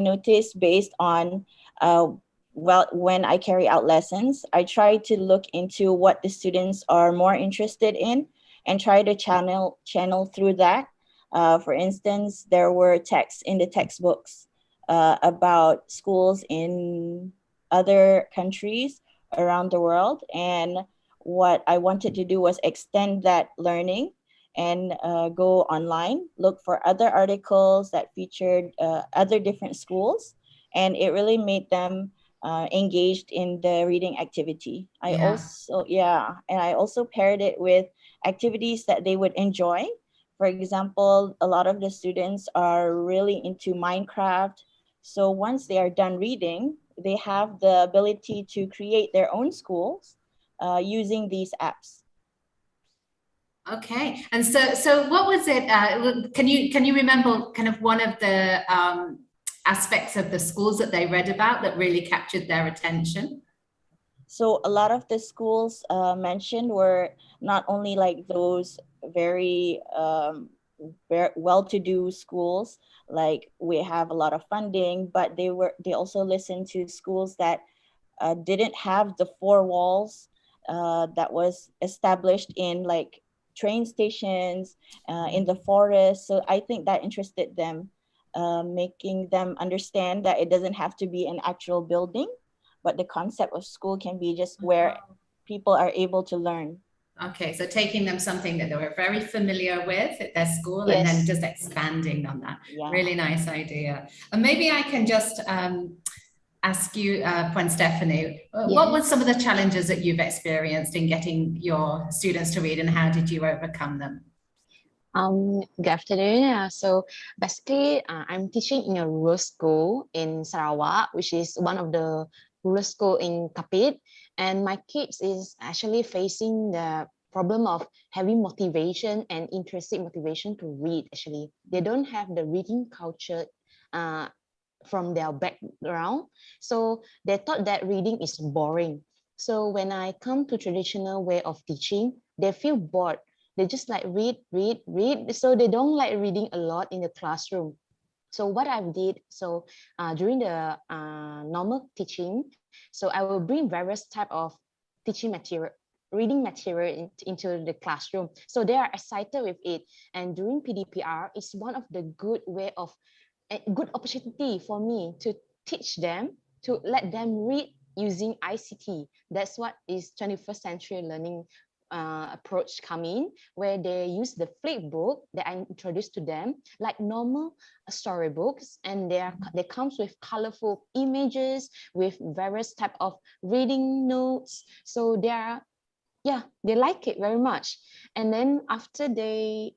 noticed based on well, when I carry out lessons, I try to look into what the students are more interested in and try to channel through that. For instance, there were texts in the textbooks about schools in other countries around the world, and what I wanted to do was extend that learning and go online, look for other articles that featured other different schools, and it really made them engaged in the reading activity. I also, and I also paired it with activities that they would enjoy. For example, a lot of the students are really into Minecraft. So once they are done reading, they have the ability to create their own schools using these apps. Okay, and so what was it? Can you remember kind of one of the aspects of the schools that they read about that really captured their attention? So a lot of the schools mentioned were not only like those very well-to-do schools, like we have a lot of funding, but they also listened to schools that didn't have the four walls that was established in like train stations, in the forest. So I think that interested them, making them understand that it doesn't have to be an actual building, but the concept of school can be just where people are able to learn. Okay, so taking them something that they were very familiar with at their school, yes, and then just expanding on that. Yeah. Really nice idea. And maybe I can just ask you, Puan Stephanie, yes, what were some of the challenges that you've experienced in getting your students to read, and how did you overcome them? Good afternoon. So basically, I'm teaching in a rural school in Sarawak, which is one of the rural school in Kapit, and my kids is actually facing the problem of having motivation and intrinsic motivation to read. Actually, they don't have the reading culture from their background, so they thought that reading is boring. So when I come to traditional way of teaching, they feel bored. They just like read. So they don't like reading a lot in the classroom. So what I did, so during the normal teaching, so I will bring various type of teaching material, reading material into the classroom. So they are excited with it. And during PDPR, it's one of the good way of, a good opportunity for me to teach them, to let them read using ICT. That's what is 21st century learning approach come in, where they use the flip book that I introduced to them, like normal storybooks, and they comes with colorful images, with various type of reading notes. So they like it very much. And then after they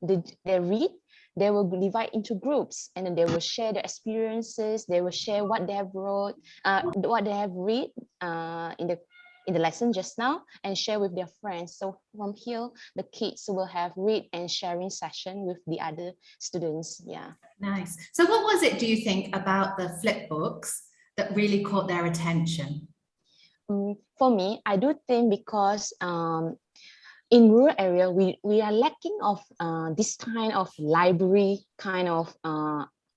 read, they will divide into groups, and then they will share their experiences. They will share what they have wrote, what they have read in the lesson just now, and share with their friends. So from here, the kids will have read and sharing session with the other students. Yeah. Nice. So what was it, do you think, about the flip books that really caught their attention? For me, I do think because in rural area, we are lacking of this kind of library kind of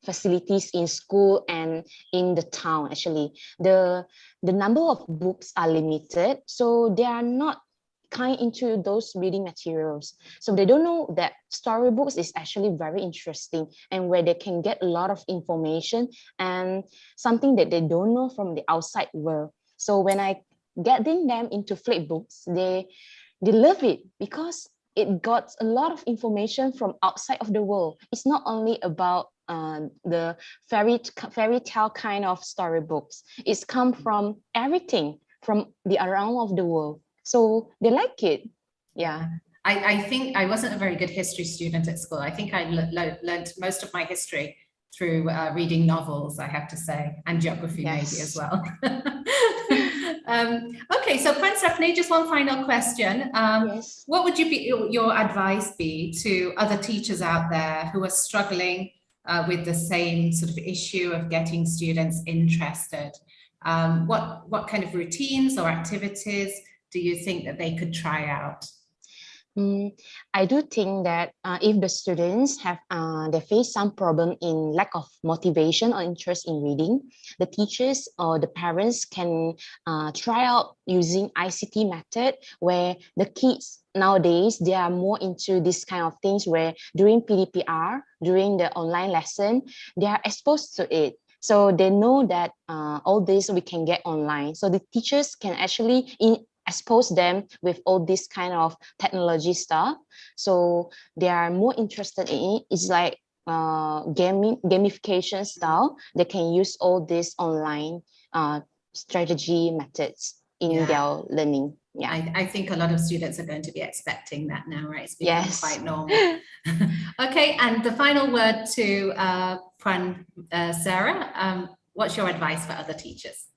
facilities in school and in the town. Actually, the number of books are limited, so they are not kind into those reading materials. So they don't know that storybooks is actually very interesting, and where they can get a lot of information and something that they don't know from the outside world. So when I getting them into flip books, they love it because it got a lot of information from outside of the world. It's not only about the fairy tale kind of storybooks. It's come from everything from the around of the world. So they like it. Yeah. I think I wasn't a very good history student at school. I think I learned most of my history through reading novels, I have to say, and geography, yes, maybe as well. Okay, so Puan Stephanie, just one final question. Yes. What would your advice be to other teachers out there who are struggling with the same sort of issue of getting students interested? What kind of routines or activities do you think that they could try out? I do think that if the students have they face some problem in lack of motivation or interest in reading, the teachers or the parents can try out using ICT method, where the kids nowadays they are more into this kind of things, where during PDPR, during the online lesson, they are exposed to it. So they know that all this we can get online. So the teachers can actually expose them with all this kind of technology stuff, so they are more interested in it. It's like gamification style. They can use all these online strategy methods in their learning. I think a lot of students are going to be expecting that now, right? It's become quite normal. Okay, and the final word to Sarah, what's your advice for other teachers?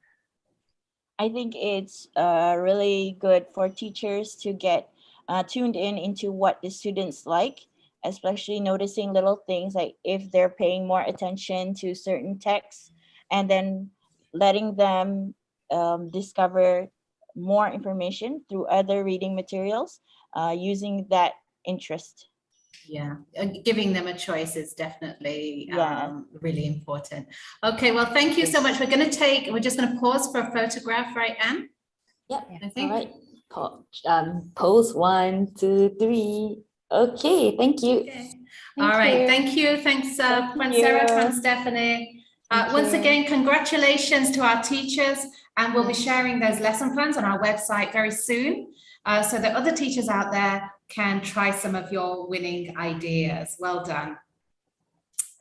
I think it's really good for teachers to get tuned into what the students like, especially noticing little things like if they're paying more attention to certain texts, and then letting them discover more information through other reading materials using that interest. Yeah, giving them a choice is definitely really important. Okay, well, thank you so much. We're just going to pause for a photograph, right, Anne? Yep. I think. All right. Pose 1, 2, 3. Okay, thank you. Okay. All right, thank you. Thanks, Sarah, Stephanie. Once again, congratulations to our teachers, and we'll be sharing those lesson plans on our website very soon, so that other teachers out there can try some of your winning ideas. Well done.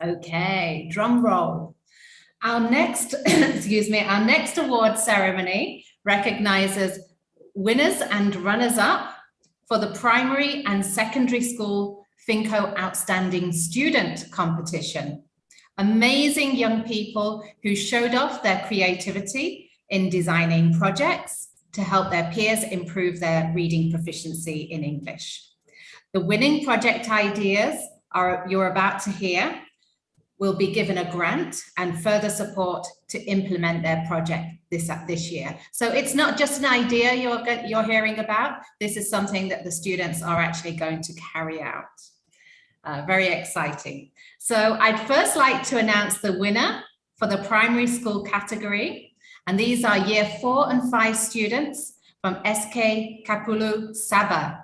Okay, drum roll. Our next, our next award ceremony recognizes winners and runners-up for the primary and secondary school FINCO Outstanding Student Competition. Amazing young people who showed off their creativity in designing projects to help their peers improve their reading proficiency in English. The winning project ideas you're about to hear will be given a grant and further support to implement their project this year. So it's not just an idea you're hearing about. This is something that the students are actually going to carry out. Very exciting. So I'd first like to announce the winner for the primary school category. And these are year 4 and 5 students from SK Kapulu, Sabah.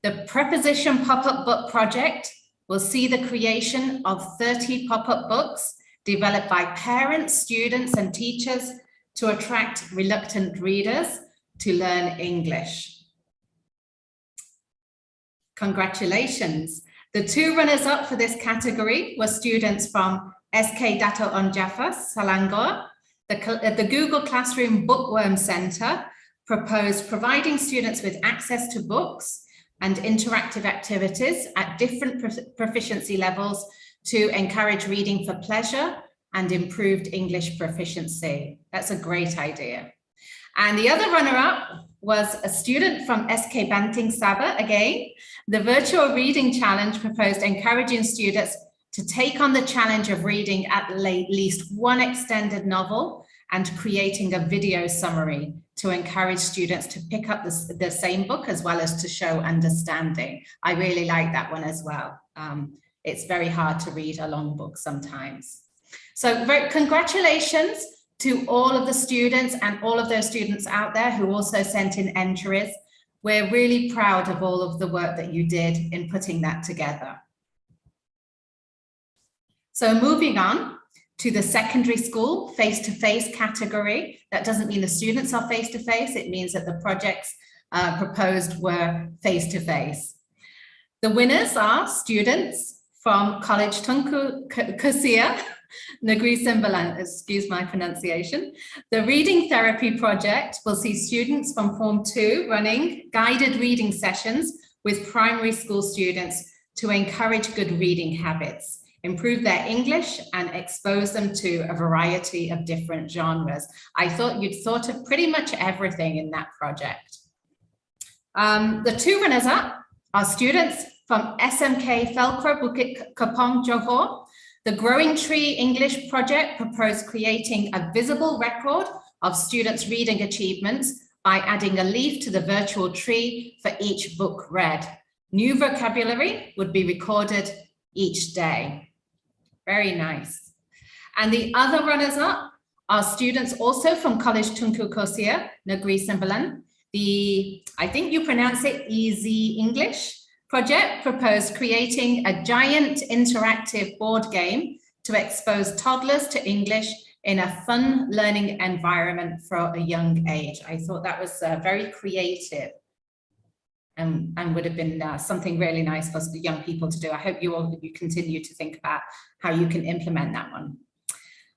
The Preposition Pop-Up Book Project will see the creation of 30 pop-up books developed by parents, students, and teachers to attract reluctant readers to learn English. Congratulations. The 2 runners-up for this category were students from SK Dato Onjaffa, Selangor. The Google Classroom Bookworm Center proposed providing students with access to books and interactive activities at different proficiency levels to encourage reading for pleasure and improved English proficiency. That's a great idea. And the other runner-up was a student from SK Banting Sabah again. The virtual reading challenge proposed encouraging students to take on the challenge of reading at least one extended novel and creating a video summary to encourage students to pick up the same book as well as to show understanding. I really like that one as well. It's very hard to read a long book sometimes. So congratulations to all of the students and all of those students out there who also sent in entries. We're really proud of all of the work that you did in putting that together. So moving on to the secondary school face-to-face category. That doesn't mean the students are face-to-face, it means that the projects proposed were face-to-face. The winners are students from College Tunku Kusia, Negeri Sembilan, excuse my pronunciation. The reading therapy project will see students from Form 2 running guided reading sessions with primary school students to encourage good reading habits, improve their English, and expose them to a variety of different genres. I thought you'd thought of pretty much everything in that project. The 2 runners-up are students from SMK Felkra Bukit Kapong, Johor. The Growing Tree English project proposed creating a visible record of students' reading achievements by adding a leaf to the virtual tree for each book read. New vocabulary would be recorded each day. Very nice. And the other runners-up are students also from College Tunku Kosia, Negeri Sembilan. I think you pronounce it Easy English project proposed creating a giant interactive board game to expose toddlers to English in a fun learning environment for a young age. I thought that was very creative and would have been something really nice for the young people to do. I hope you continue to think about how you can implement that one.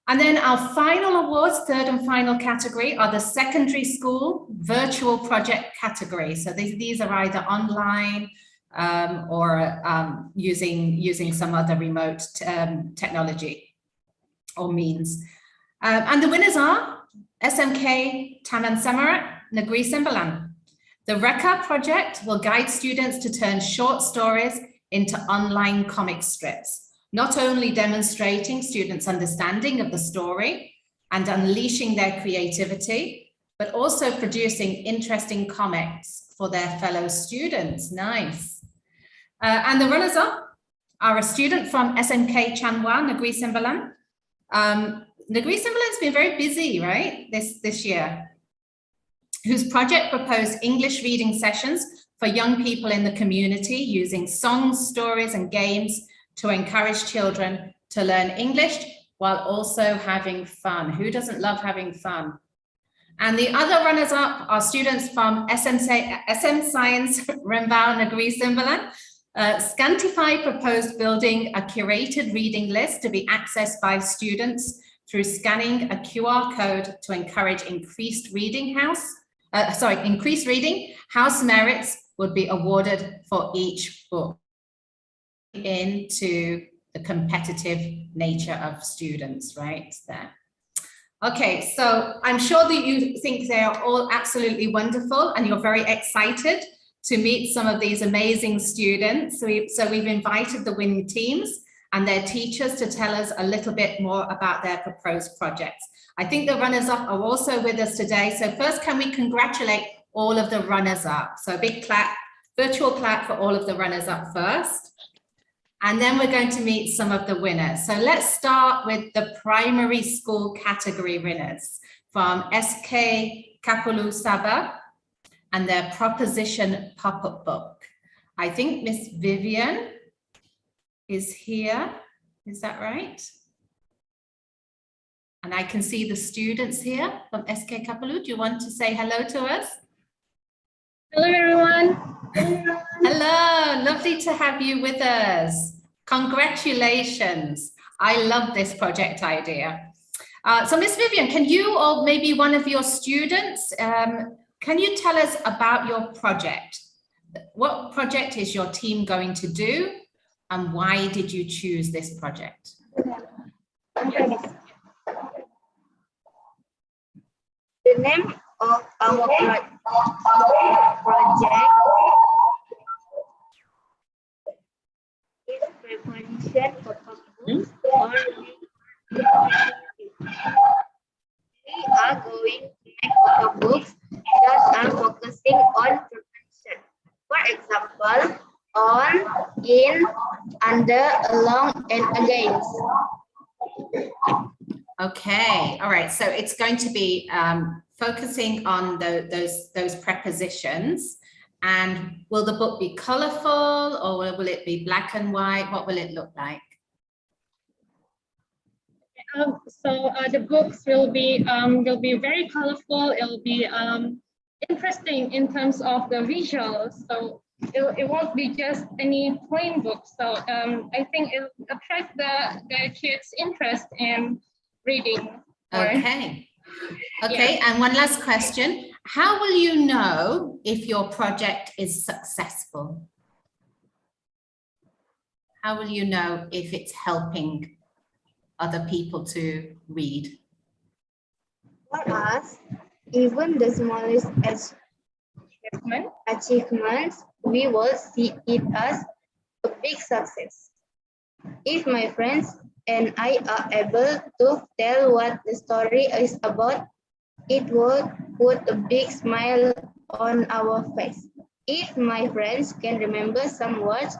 And then our final awards, third and final category, are the secondary school virtual project category. So these are either online or using some other remote technology or means. And the winners are SMK Taman Samarat, Negeri Sembilan. The Reka project will guide students to turn short stories into online comic strips, not only demonstrating students' understanding of the story and unleashing their creativity, but also producing interesting comics for their fellow students. Nice. And the runners-up are a student from SMK Chanwa, Negeri Sembilan. Negeri Sembilan's been very busy, right, this year, whose project proposed English reading sessions for young people in the community using songs, stories, and games to encourage children to learn English while also having fun. Who doesn't love having fun? And the other runners-up are students from SM Science Rembau Negeri Sembilan. Scantify proposed building a curated reading list to be accessed by students through scanning a QR code to encourage increased reading. Increased reading. House merits would be awarded for each book. Into the competitive nature of students right there. Okay, so I'm sure that you think they are all absolutely wonderful and you're very excited to meet some of these amazing students. So we've invited the winning teams and their teachers to tell us a little bit more about their proposed projects. I think the runners-up are also with us today. So first, can we congratulate all of the runners-up? So a big clap, virtual clap for all of the runners-up first. And then we're going to meet some of the winners. So let's start with the primary school category winners from SK Kapulu Sabah and their proposition pop-up book. I think Miss Vivian is here. Is that right? And I can see the students here from SK Kapulu. Do you want to say hello to us? Hello, everyone. Hello, lovely to have you with us. Congratulations. I love this project idea. So Miss Vivian, can you or maybe one of your students, can you tell us about your project? What project is your team going to do and why did you choose this project? The name of our project is Preparation for Cookbooks or we are going to make cookbooks that are focusing on preparation. For example, on, in, under, along, and against. Okay, all right. So it's going to be focusing on those prepositions. And will the book be colorful or will it be black and white? What will it look like? The books will be very colorful. It'll be interesting in terms of the visuals. So it won't be just any plain book. So I think it'll attract the kids' interest in reading. Okay. Okay, yeah. And one last question. How will you know if your project is successful? How will you know if it's helping other people to read? For us, even the smallest achievements, we will see it as a big success. If my friends and I are able to tell what the story is about, it would put a big smile on our face. If my friends can remember some words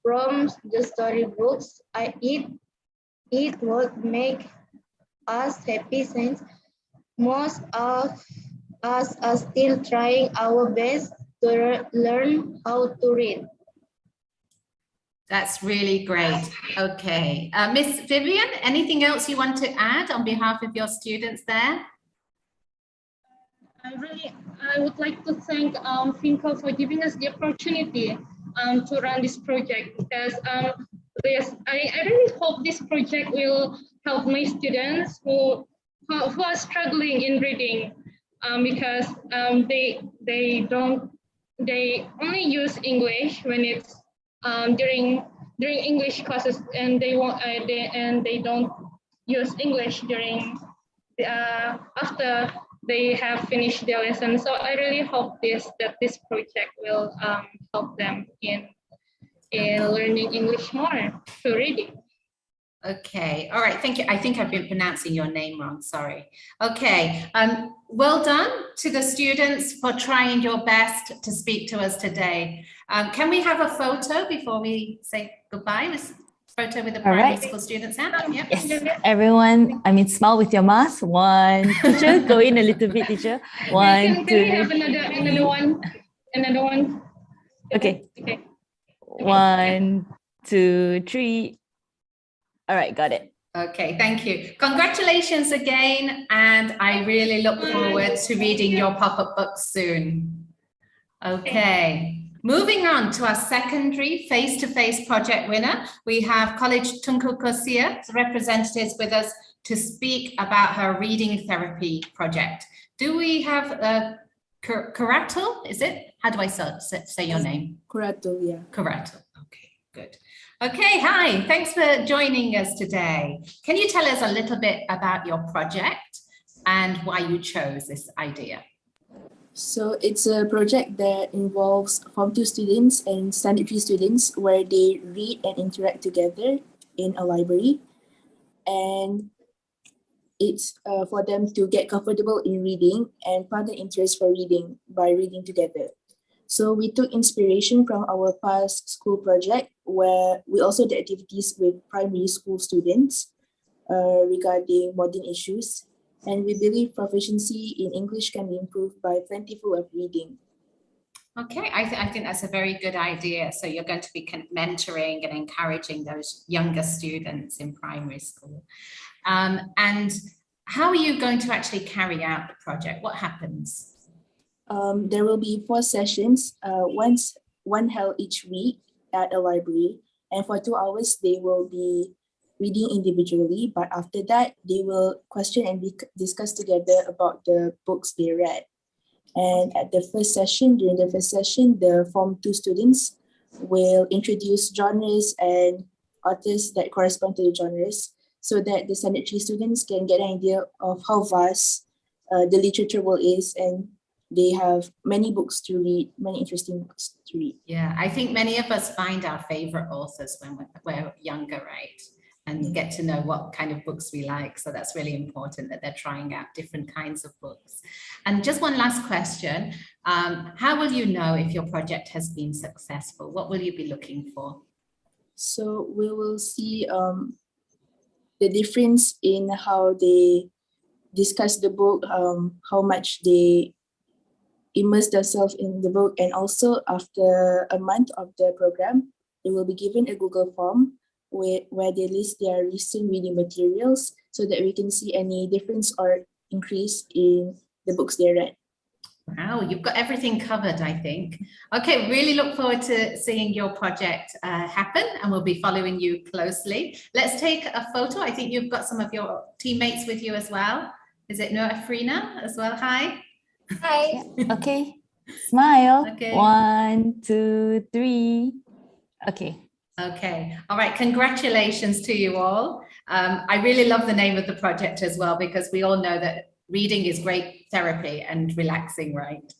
from the storybooks, it would make us happy since most of us are still trying our best to learn how to read. That's really great. Okay. Miss Vivian, anything else you want to add on behalf of your students there? I would like to thank FINCO for giving us the opportunity to run this project, because I really hope this project will help my students who are struggling in reading, because they only use English when it's during English classes, and they don't use English during after they have finished their lesson. So I really hope that this project will help them in learning English more through reading. Okay, all right, thank you. I think I've been pronouncing your name wrong, sorry. Okay, well done to the students for trying your best to speak to us today. Can we have a photo before we say goodbye? Photo with the primary school students now? Yep. Yes, everyone, smile with your mask. One, teacher, go in a little bit, teacher. One, Can we have another one? Okay. 1, 2, 3. All right, got it. Okay, thank you. Congratulations again, and I really look forward to reading your pop-up books soon. Okay, moving on to our secondary face-to-face project winner. We have College Tunku Kosia representatives with us to speak about her reading therapy project. Do we have Karatul, is it? How do I say your name? Karatul, yeah. Karatul, okay, good. Okay, hi, thanks for joining us today. Can you tell us a little bit about your project and why you chose this idea? So it's a project that involves Form 2 students and Standard 3 students where they read and interact together in a library. And it's for them to get comfortable in reading and find an interest for reading by reading together. So we took inspiration from our past school project where we also did activities with primary school students regarding modern issues. And we believe proficiency in English can be improved by plentiful of reading. Okay, I think that's a very good idea. So you're going to be mentoring and encouraging those younger students in primary school. And how are you going to actually carry out the project? What happens? There will be 4 sessions, one held each week at a library. And for 2 hours, they will be reading individually. But after that, they will question and discuss together about the books they read. And at the first session, during the first session, the Form 2 students will introduce genres and authors that correspond to the genres so that the Standard 3 students can get an idea of how vast the literature world is, and they have many books to read, many interesting books to read. Yeah, I think many of us find our favorite authors when we're younger, right? And get to know what kind of books we like. So that's really important that they're trying out different kinds of books. And just one last question. How will you know if your project has been successful? What will you be looking for? So we will see the difference in how they discuss the book, how much they immerse themselves in the book, and also after a month of the program, they will be given a Google form where they list their recent reading materials so that we can see any difference or increase in the books they read. Wow, you've got everything covered, I think. Okay, really look forward to seeing your project happen, and we'll be following you closely. Let's take a photo. I think you've got some of your teammates with you as well. Is it Noah Afrina as well? Hi. Hi. Okay, smile. Okay. 1, 2, 3. Okay. Okay, all right, congratulations to you all. I really love the name of the project as well, because we all know that reading is great therapy and relaxing, right?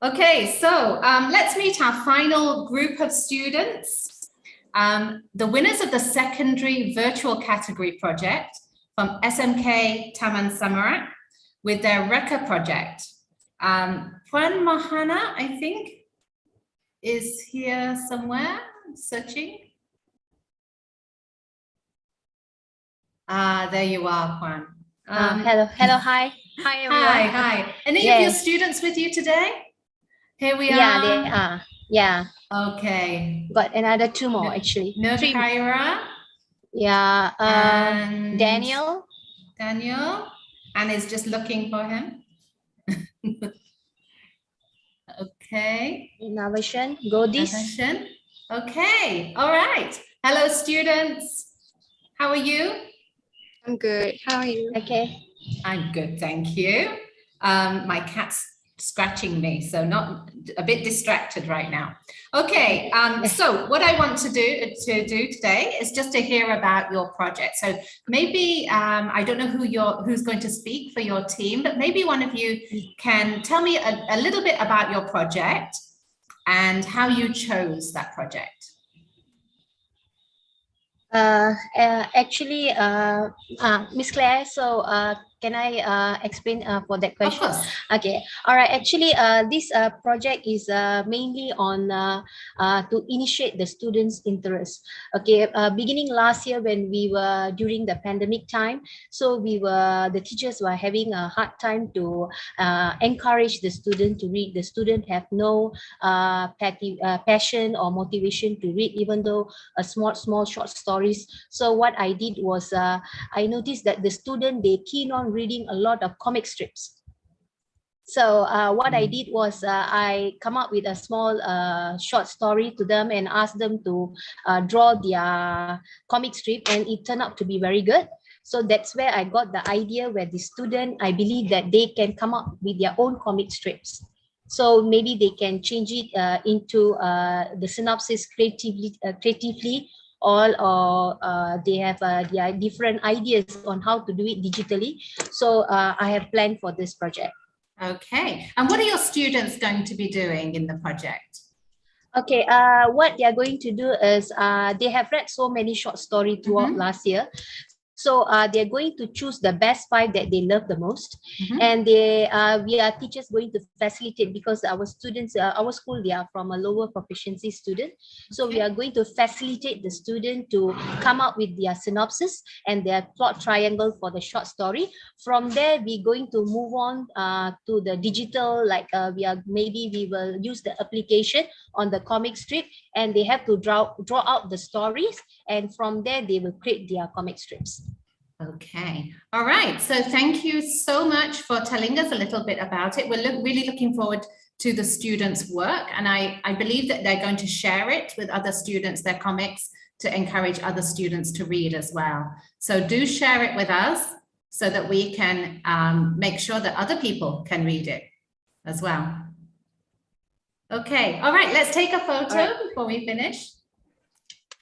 Okay, so let's meet our final group of students. The winners of the secondary virtual category project from SMK Taman Samarak with their Reka project. Puan Mahana, I think, is here somewhere searching. There you are, Puan. Hello, hi everyone. Hi. Any of your students with you today? Here we are. Yeah, they are. Yeah. Okay. Got another 2 more actually. Nurkaira. Yeah. And Daniel. And is just looking for him. Okay. Innovation. Godis. Okay. All right. Hello, students. How are you? I'm good. How are you? Okay. I'm good, thank you. My cat's scratching me, so not a bit distracted right now. Okay, so what I want to do today is just to hear about your project. So maybe I don't know who's going to speak for your team, but maybe one of you can tell me a little bit about your project and how you chose that project. Actually, Miss Claire, so can I explain for that question? Of course. Okay. All right. Actually, this project is mainly on to initiate the students' interest. Okay. Beginning last year when we were during the pandemic time, so the teachers were having a hard time to encourage the student to read. The student have no passion or motivation to read, even though a small short stories. So what I did was I noticed that the student, they keen on reading a lot of comic strips. So what I did was I come up with a small short story to them and asked them to draw their comic strip, and it turned out to be very good. So that's where I got the idea where the student, I believe that they can come up with their own comic strips. So maybe they can change it into the synopsis creatively, or they have their different ideas on how to do it digitally. So I have planned for this project. Okay, and what are your students going to be doing in the project? Okay, what they are going to do is they have read so many short stories throughout last year. So they're going to choose the best 5 that they love the most. And we are teachers going to facilitate, because our students, our school, they are from a lower proficiency student. So we are going to facilitate the student to come up with their synopsis and their plot triangle for the short story. From there, we're going to move on to the digital, like we will use the application on the comic strip, and they have to draw out the stories, and from there they will create their comic strips. Okay, all right, so thank you so much for telling us a little bit about it. We're really looking forward to the students' work, and I believe that they're going to share it with other students, their comics, to encourage other students to read as well. So do share it with us so that we can make sure that other people can read it as well. Okay, all right, let's take a photo before we finish.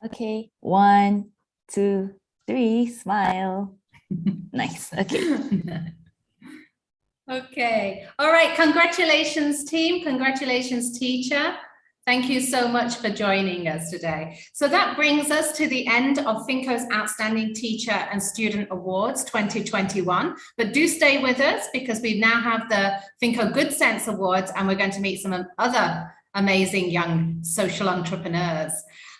Okay, 1, 2, 3, smile. Nice, okay. Okay, all right, congratulations team, congratulations teacher. Thank you so much for joining us today. So that brings us to the end of FINCO's Outstanding Teacher and Student Awards 2021. But do stay with us, because we now have the FINCO Good Sense Awards, and we're going to meet some other amazing young social entrepreneurs.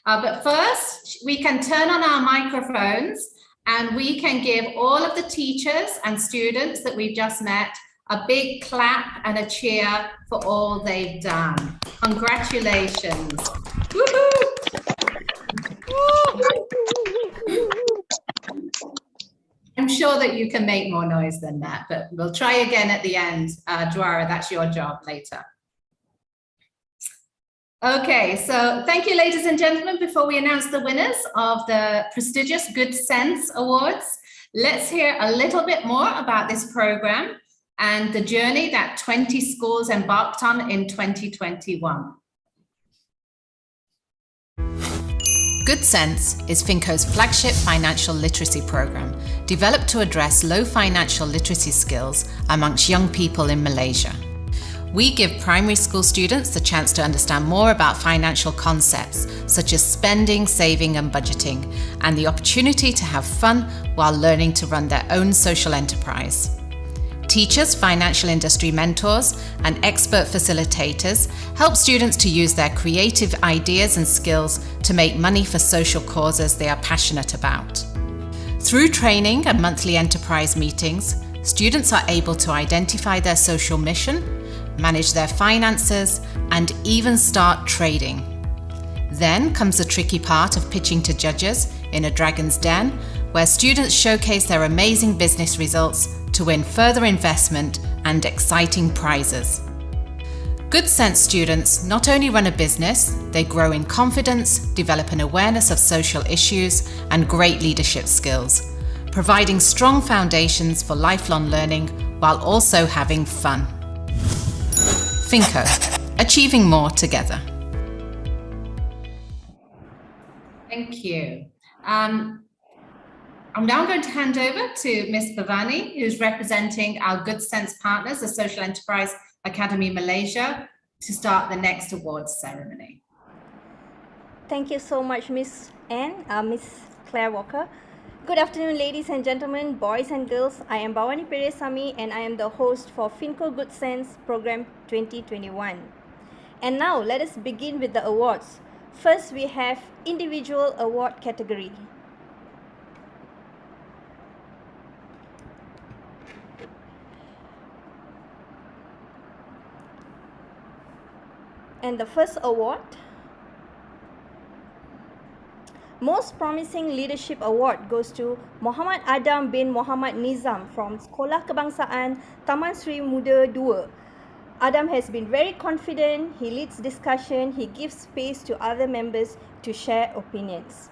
But first, we can turn on our microphones and we can give all of the teachers and students that we've just met a big clap and a cheer for all they've done. Congratulations. Woohoo! I'm sure that you can make more noise than that, but we'll try again at the end. Dwara, that's your job later. Okay, so thank you, ladies and gentlemen. Before we announce the winners of the prestigious Good Sense Awards, let's hear a little bit more about this program and the journey that 20 schools embarked on in 2021. Good Sense is FINCO's flagship financial literacy program, developed to address low financial literacy skills amongst young people in Malaysia. We give primary school students the chance to understand more about financial concepts such as spending, saving and budgeting, and the opportunity to have fun while learning to run their own social enterprise. Teachers, financial industry mentors, and expert facilitators help students to use their creative ideas and skills to make money for social causes they are passionate about. Through training and monthly enterprise meetings, students are able to identify their social mission, manage their finances, and even start trading. Then comes the tricky part of pitching to judges in a dragon's den, where students showcase their amazing business results to win further investment and exciting prizes. Good Sense students not only run a business, they grow in confidence, develop an awareness of social issues, and great leadership skills, providing strong foundations for lifelong learning while also having fun. FINCO, achieving more together. Thank you. I'm now going to hand over to Ms. Bhavani, who's representing our Good Sense partners, the Social Enterprise Academy Malaysia, to start the next awards ceremony. Thank you so much, Ms. Anne, Ms. Claire Walker. Good afternoon, ladies and gentlemen, boys and girls. I am Bhavani Peresami and I am the host for FINCO Good Sense Program 2021. And now let us begin with the awards. First, we have individual award category. And the first award, Most Promising Leadership Award, goes to Muhammad Adam bin Muhammad Nizam from Sekolah Kebangsaan Taman Sri Muda 2. Adam has been very confident, he leads discussion, he gives space to other members to share opinions.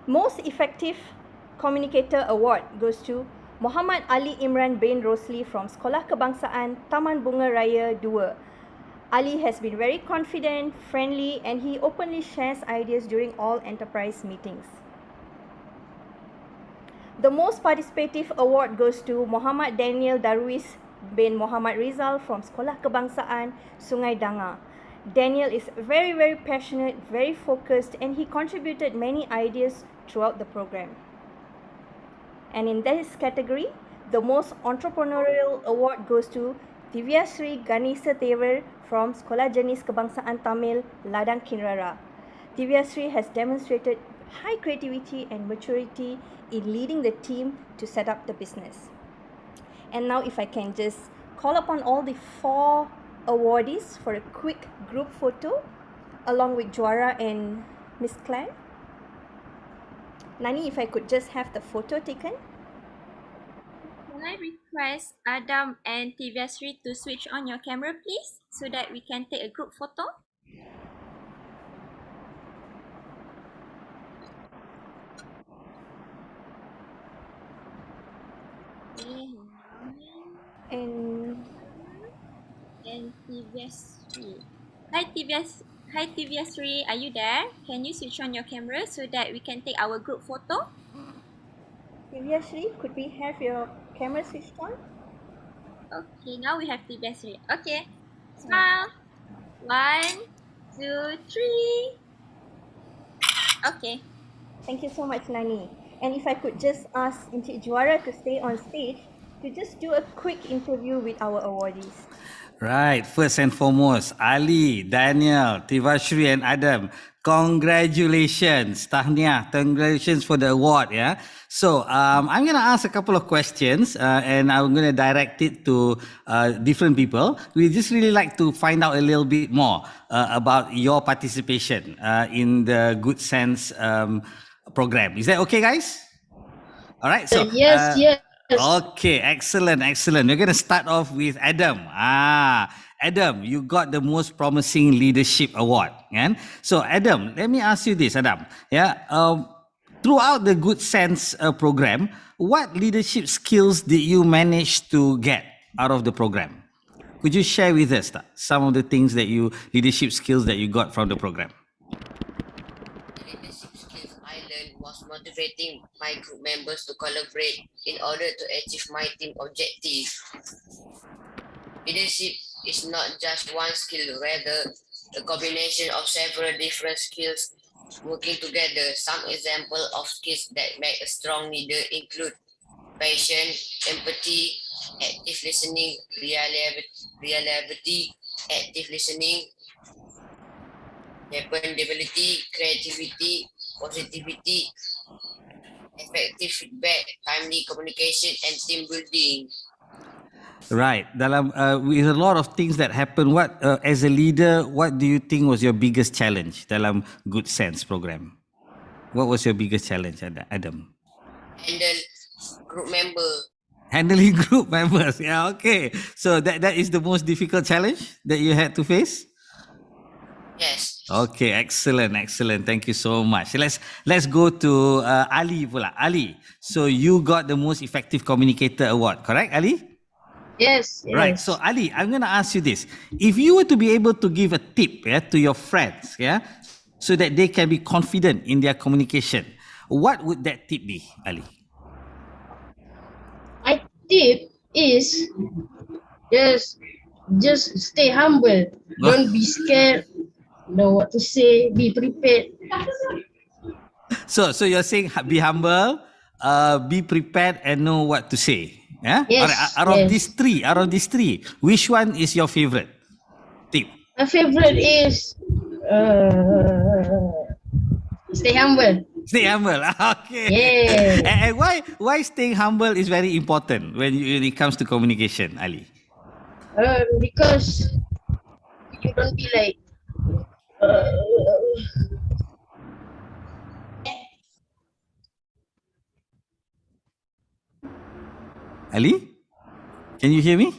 Most Effective Communicator Award goes to Muhammad Ali Imran bin Rosli from Sekolah Kebangsaan Taman Bunga Raya 2. Ali has been very confident, friendly, and he openly shares ideas during all enterprise meetings. The Most Participative Award goes to Muhammad Daniel Darwis bin Muhammad Rizal from Sekolah Kebangsaan Sungai Danga. Daniel is very passionate, very focused, and he contributed many ideas throughout the program. And in this category, the Most Entrepreneurial Award goes to Divya Sri Ganesa Tever from Sekolah Jenis Kebangsaan Tamil Ladang Kinrara. Divya Sri has demonstrated high creativity and maturity in leading the team to set up the business. And now if I can just call upon all the 4 awardees for a quick group photo along with Juara and Miss Claire. Nani, if I could just have the photo taken. Can I request Adam and Tivyasri to switch on your camera, please, so that we can take a group photo? And Tivyasri. Hi Tivyasri, are you there? Can you switch on your camera so that we can take our group photo? Tivyasri, could we have your camera switched on? Okay, now we have Tivyasri. Okay, smile. 1, 2, 3. Okay. Thank you so much, Nani. And if I could just ask Encik Juara to stay on stage to just do a quick interview with our awardees. Right, first and foremost, Ali, Daniel, Tivashri and Adam, congratulations, tahniah, congratulations for the award, yeah. So I'm going to ask a couple of questions and I'm going to direct it to different people. We just really like to find out a little bit more about your participation in the Good Sense program. Is that okay, guys? All right, so yes. Okay, excellent. We're going to start off with Adam. Adam, you got the Most Promising Leadership Award. Yeah? So Adam, let me ask you this, Adam. Yeah, throughout the Good Sense program, what leadership skills did you manage to get out of the program? Could you share with us some of the things that leadership skills that you got from the program? Was motivating my group members to collaborate in order to achieve my team objective. Leadership is not just one skill, rather a combination of several different skills working together. Some examples of skills that make a strong leader include compassion, empathy, active listening, reliability, active listening, dependability, creativity, positivity, effective feedback, timely communication, and team building. Right. With a lot of things that happen, what as a leader, what do you think was your biggest challenge dalam Good Sense program? What was your biggest challenge, Adam? Handle group member. Handling group members. Yeah, okay. So that is the most difficult challenge that you had to face? Yes. Okay, excellent. Thank you so much. Let's go to Ali pula. Ali, so you got the most effective communicator award, correct, Ali? Yes. Right. So Ali, I'm going to ask you this: if you were to be able to give a tip, to your friends, so that they can be confident in their communication, what would that tip be, Ali? My tip is just stay humble. Don't be scared. Know what to say. Be prepared. So you're saying be humble, be prepared, and know what to say. Yeah. Yes. Alright, out of these three, which one is your favorite tip? My favorite is stay humble. Stay humble. Okay. Yeah. And why staying humble is very important when it comes to communication, Ali? Because you don't be like Ali, can you hear me?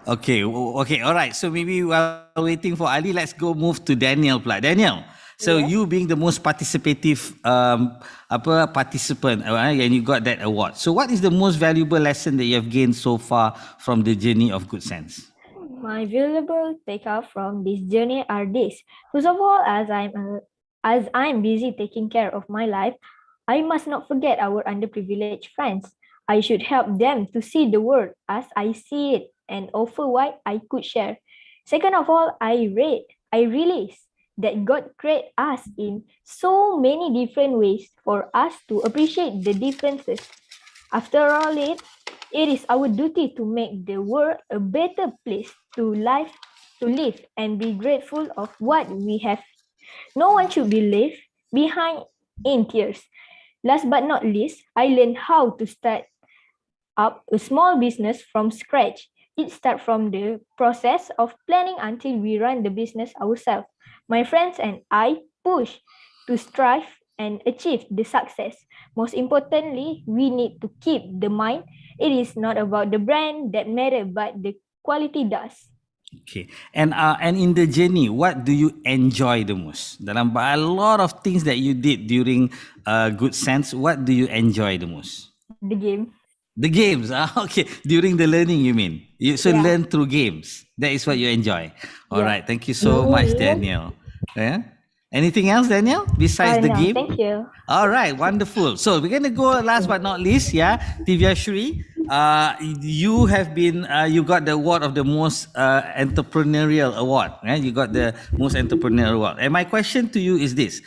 Okay, all right. So maybe while waiting for Ali, let's go move to Daniel pula. Daniel, so you being the most participative participant, and you got that award. So what is the most valuable lesson that you have gained so far from the journey of Good Sense? My valuable takeout from this journey are these. First of all, as I'm busy taking care of my life, I must not forget our underprivileged friends. I should help them to see the world as I see it and offer what I could share. Second of all, I realized that God created us in so many different ways for us to appreciate the differences. After all, it is our duty to make the world a better place to live and be grateful of what we have. No one should be left behind in tears. Last but not least, I learned how to start up a small business from scratch. It starts from the process of planning until we run the business ourselves. My friends and I push to strive and achieve the success. Most importantly, we need to keep the mind. It is not about the brand that matters, but the quality does. Okay, and in the journey, what do you enjoy the most? Dalam a lot of things that you did during Good Sense, what do you enjoy the most? The game. The games, okay. During the learning, you mean? You learn through games. That is what you enjoy. All right. Thank you so much, Daniel. Yeah. Anything else, Daniel, besides the game? Thank you. All right, wonderful. So we're gonna go last but not least, Tivyashri. You have been, you got the award of the most entrepreneurial award. You got the most entrepreneurial award. And my question to you is this: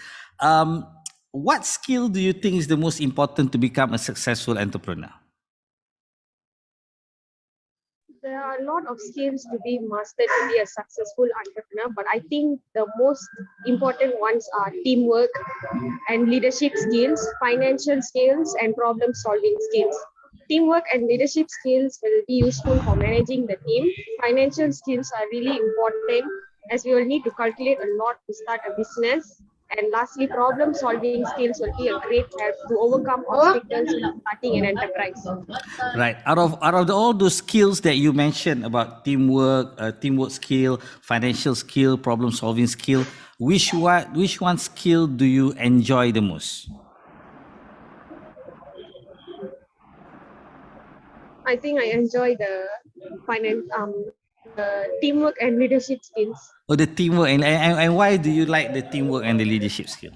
what skill do you think is the most important to become a successful entrepreneur? There are a lot of skills to be mastered to be a successful entrepreneur, but I think the most important ones are teamwork and leadership skills, financial skills, and problem solving skills. Teamwork and leadership skills will be useful for managing the team. Financial skills are really important as we will need to calculate a lot to start a business. And lastly, problem solving skills will be a great help to overcome obstacles in starting an enterprise. Right. Out of all those skills that you mentioned about teamwork, teamwork skill, financial skill, problem solving skill, which one skill do you enjoy the most? I think I enjoy the teamwork and leadership skills. Oh, the teamwork and why do you like the teamwork and the leadership skill?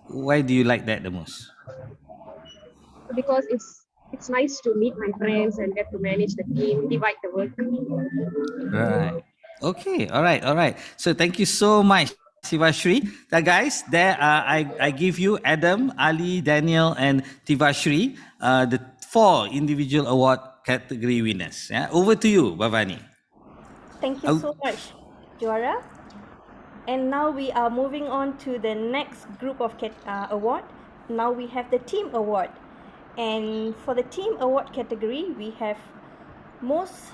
Why do you like that the most? Because it's nice to meet my friends and get to manage the team, divide the work. Right. Okay. All right. So thank you so much, Tivashri. Guys, there I give you Adam, Ali, Daniel, and Tivashri, the 4 individual award category winners. Yeah, over to you, Bhavani. Thank you so much, Juara. And now we are moving on to the next group of award. Now we have the team award. And for the team award category, we have most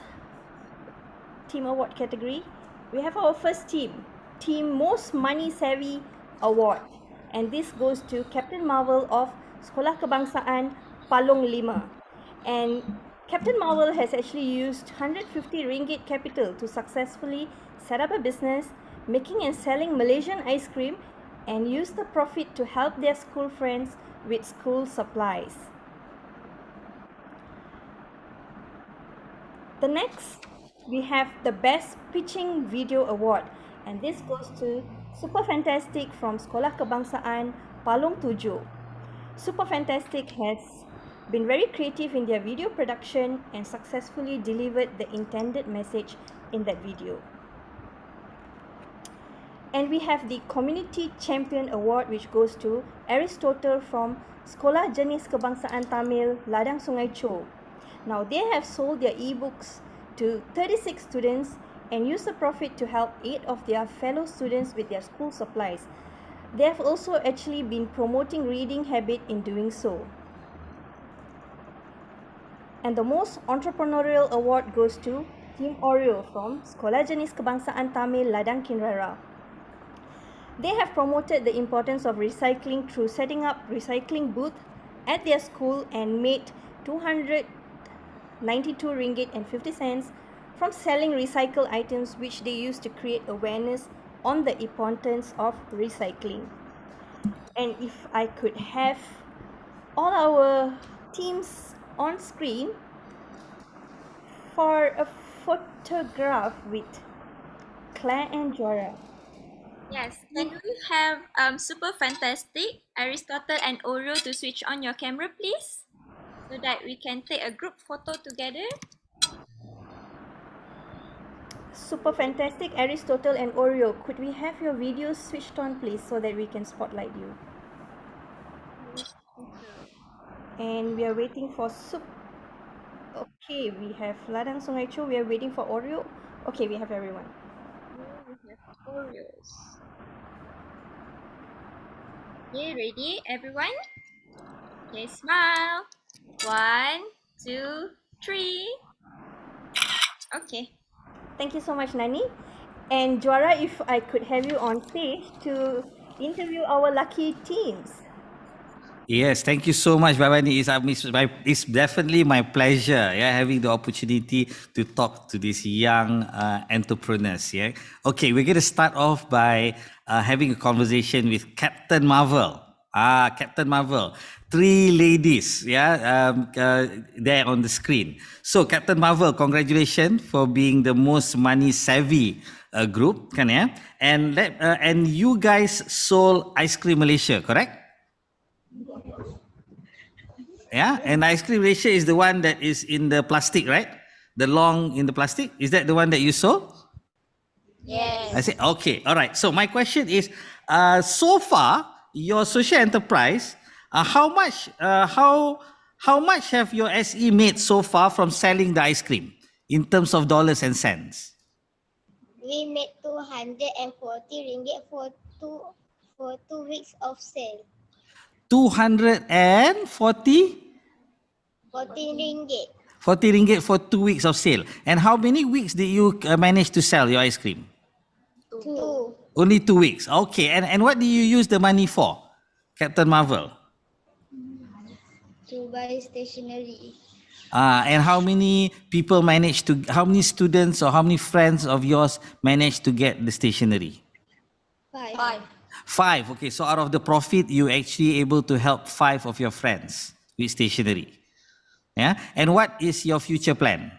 team award category. We have our first team most money savvy award. And this goes to Captain Marvel of Sekolah Kebangsaan Palong 5. And Captain Marvel has actually used 150 ringgit capital to successfully set up a business making and selling Malaysian ice cream and use the profit to help their school friends with school supplies. The next, we have the Best Pitching Video Award, and this goes to Super Fantastic from Sekolah Kebangsaan Palong 7. Super Fantastic has been very creative in their video production and successfully delivered the intended message in that video. And we have the Community Champion Award, which goes to Aristotle from Sekolah Jenis Kebangsaan Tamil Ladang Sungai Cho. Now they have sold their ebooks to 36 students and used the profit to help 8 of their fellow students with their school supplies. They have also actually been promoting reading habit in doing so. And the most entrepreneurial award goes to Team Oreo from Sekolah Jenis Kebangsaan Tamil Ladang Kinrara. They have promoted the importance of recycling through setting up recycling booth at their school and made 292 ringgit and 50 cents from selling recycled items, which they use to create awareness on the importance of recycling. And if I could have all our teams on screen for a photograph with Claire and Jora. Yes, can we have Super Fantastic, Aristotle and Oreo to switch on your camera, please? So that we can take a group photo together. Super Fantastic, Aristotle and Oreo, could we have your videos switched on, please, so that we can spotlight you? And we are waiting for Okay, we have Ladang Sungai Cho, we are waiting for Oreo. Okay, we have everyone. We have Oreos. Okay, ready, everyone? Okay, smile. 1, 2, 3. Okay. Thank you so much, Nani. And Juara, if I could have you on stage to interview our lucky teams. Yes, thank you so much, Bhavani. It's definitely my pleasure, having the opportunity to talk to these young entrepreneurs. Yeah. Okay, we're going to start off by having a conversation with Captain Marvel. Captain Marvel. 3 ladies, there on the screen. So, Captain Marvel, congratulations for being the most money savvy group, kan ya? And you guys sold Ice Cream Malaysia, correct? Yeah, and Ice Cream Malaysia is the one that is in the plastic, right? The long in the plastic. Is that the one that you saw? Yes. I say okay. All right. So my question is, so far your social enterprise, how much have your SE made so far from selling the ice cream in terms of dollars and cents? We made 240 ringgit for 2 weeks of sale. 240? 40 ringgit. 40 ringgit for 2 weeks of sale. And how many weeks did you manage to sell your ice cream? 2. Only 2 weeks. Okay. And what do you use the money for, Captain Marvel? To buy stationery. And how many people how many students or how many friends of yours managed to get the stationery? 5. 5. Okay, so out of the profit, you actually able to help 5 of your friends with stationery. Yeah. And what is your future plan?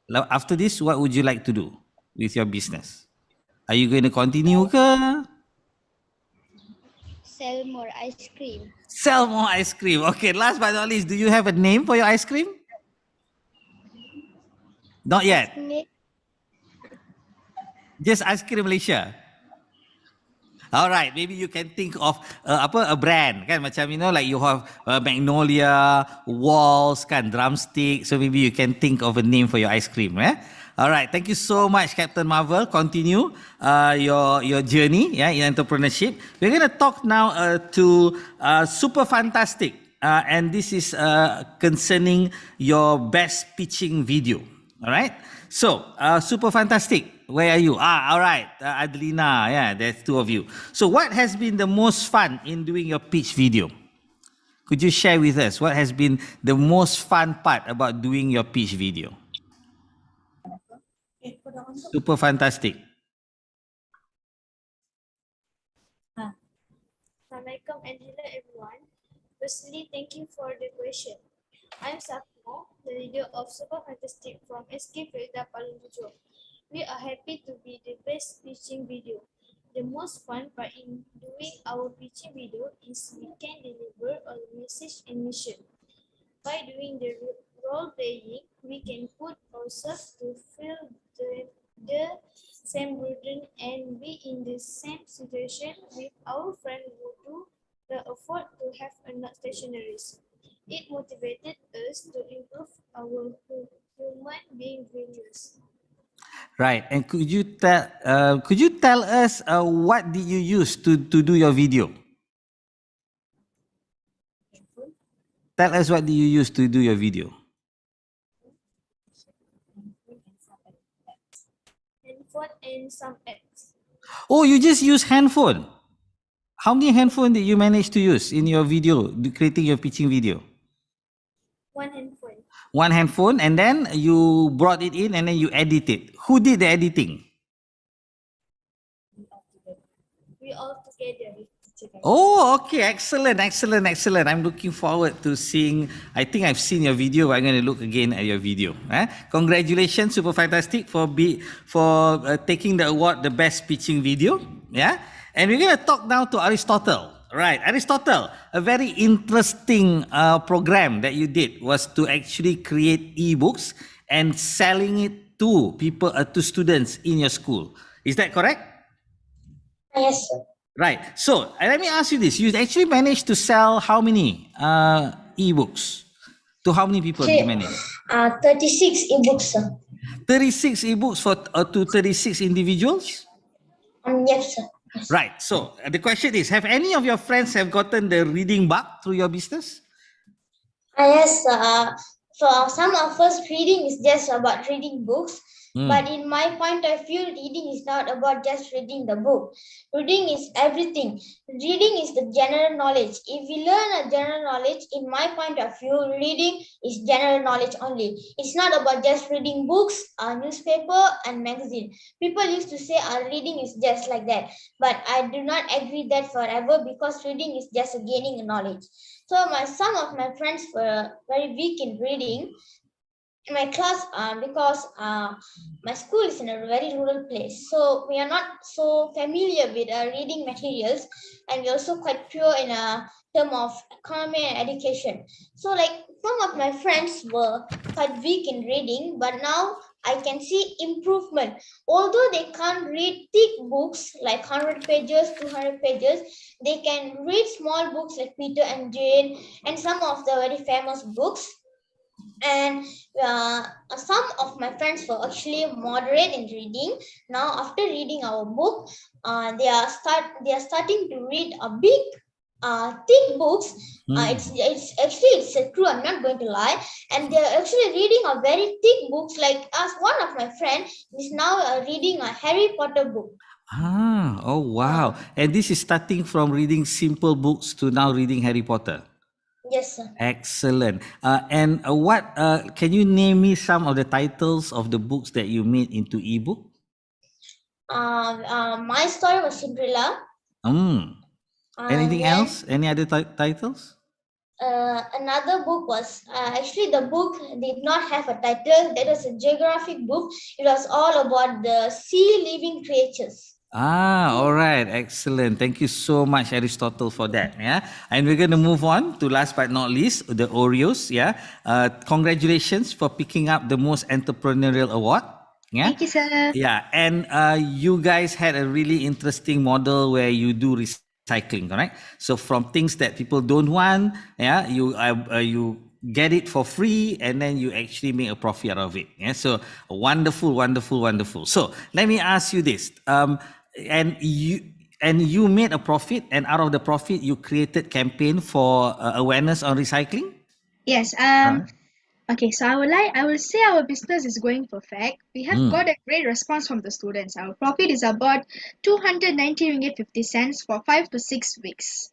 After this, what would you like to do with your business? Are you going to continue? Sell more ice cream. Sell more ice cream. Okay, last but not least, do you have a name for your ice cream? Not yet. Just Ice Cream Malaysia. Alright, maybe you can think of a brand kan, macam like you have Magnolia, Walls kan, Drumstick. So maybe you can think of a name for your ice cream. Alright, thank you so much, Captain Marvel. Continue your journey in entrepreneurship. We're gonna talk now to Super Fantastic, and this is concerning your best pitching video. Alright, so Super Fantastic, where are you? Alright, Adelina, there's two of you. So what has been the most fun in doing your pitch video? Could you share with us what has been the most fun part about doing your pitch video? Super Fantastic. Assalamualaikum Angela everyone. Firstly, thank you for the question. I'm Sakmo, the leader of Super Fantastic from SK Freda Palunjo. We are happy to be the best pitching video. The most fun part in doing our pitching video is we can deliver a message and mission. By doing the role playing, we can put ourselves to feel the same burden and be in the same situation with our friend who do the effort to have enough stationaries. It motivated us to improve our human being values. Right, and could you tell us what did you use to do your video? Tell us what did you use to do your video? Handphone and some apps. Oh, you just use handphone. How many handphone did you manage to use in your video, creating your pitching video? One handphone. One handphone, and then you brought it in and then you edit it. Who did the editing? We all together. Oh, okay, excellent. I'm looking forward to seeing. I think I've seen your video, but I'm going to look again at your video. Congratulations, Super Fantastic, for taking the award, the best pitching video. And we're going to talk now to Aristotle. Right, Aristotle, a very interesting program that you did was to actually create ebooks and selling it to people, to students in your school. Is that correct? Yes, sir. Right. So let me ask you this: you actually managed to sell how many ebooks? To how many people did you manage? 36 ebooks, sir. 36 ebooks to 36 individuals? Yes, sir. Right. So the question is, have any of your friends have gotten the reading bug through your business? Yes, so some of us reading is just about reading books. But in my point of view, reading is not about just reading the book. Reading is everything. Reading is the general knowledge. If we learn a general knowledge, in my point of view, reading is general knowledge only. It's not about just reading books, newspaper and magazine. People used to say reading is just like that. But I do not agree that forever, because reading is just gaining knowledge. So some of my friends were very weak in reading. In my class, because my school is in a very rural place, so we are not so familiar with reading materials, and we're also quite pure in a term of economy and education. So some of my friends were quite weak in reading, but now I can see improvement. Although they can't read thick books like 100 pages, 200 pages, they can read small books like Peter and Jane and some of the very famous books. And some of my friends were actually moderate in reading. Now, after reading our book, they are starting to read a big, thick books. It's true. I'm not going to lie. And they're actually reading a very thick books. Like as one of my friends is now reading a Harry Potter book. Oh wow! And this is starting from reading simple books to now reading Harry Potter. Yes, sir. Excellent. And what can you name me some of the titles of the books that you made into ebook? My story was Cinderella. Anything else? Any other titles? Another book was actually the book did not have a title. That was a geographic book. It was all about the sea living creatures. All right. Excellent. Thank you so much, Aristotle, for that. And we're going to move on to last but not least, the Oreos. Congratulations for picking up the most entrepreneurial award. Yeah. Thank you, sir. Yeah, and you guys had a really interesting model where you do recycling, correct? So from things that people don't want, yeah, you get it for free, and then you actually make a profit out of it. Yeah, so wonderful, wonderful, wonderful. So let me ask you this: and you made a profit, and out of the profit, you created campaign for awareness on recycling. Yes. Okay, so I will say our business is going perfect. We have got a great response from the students. Our profit is about 290 ringgit 50 cents for 5 to 6 weeks.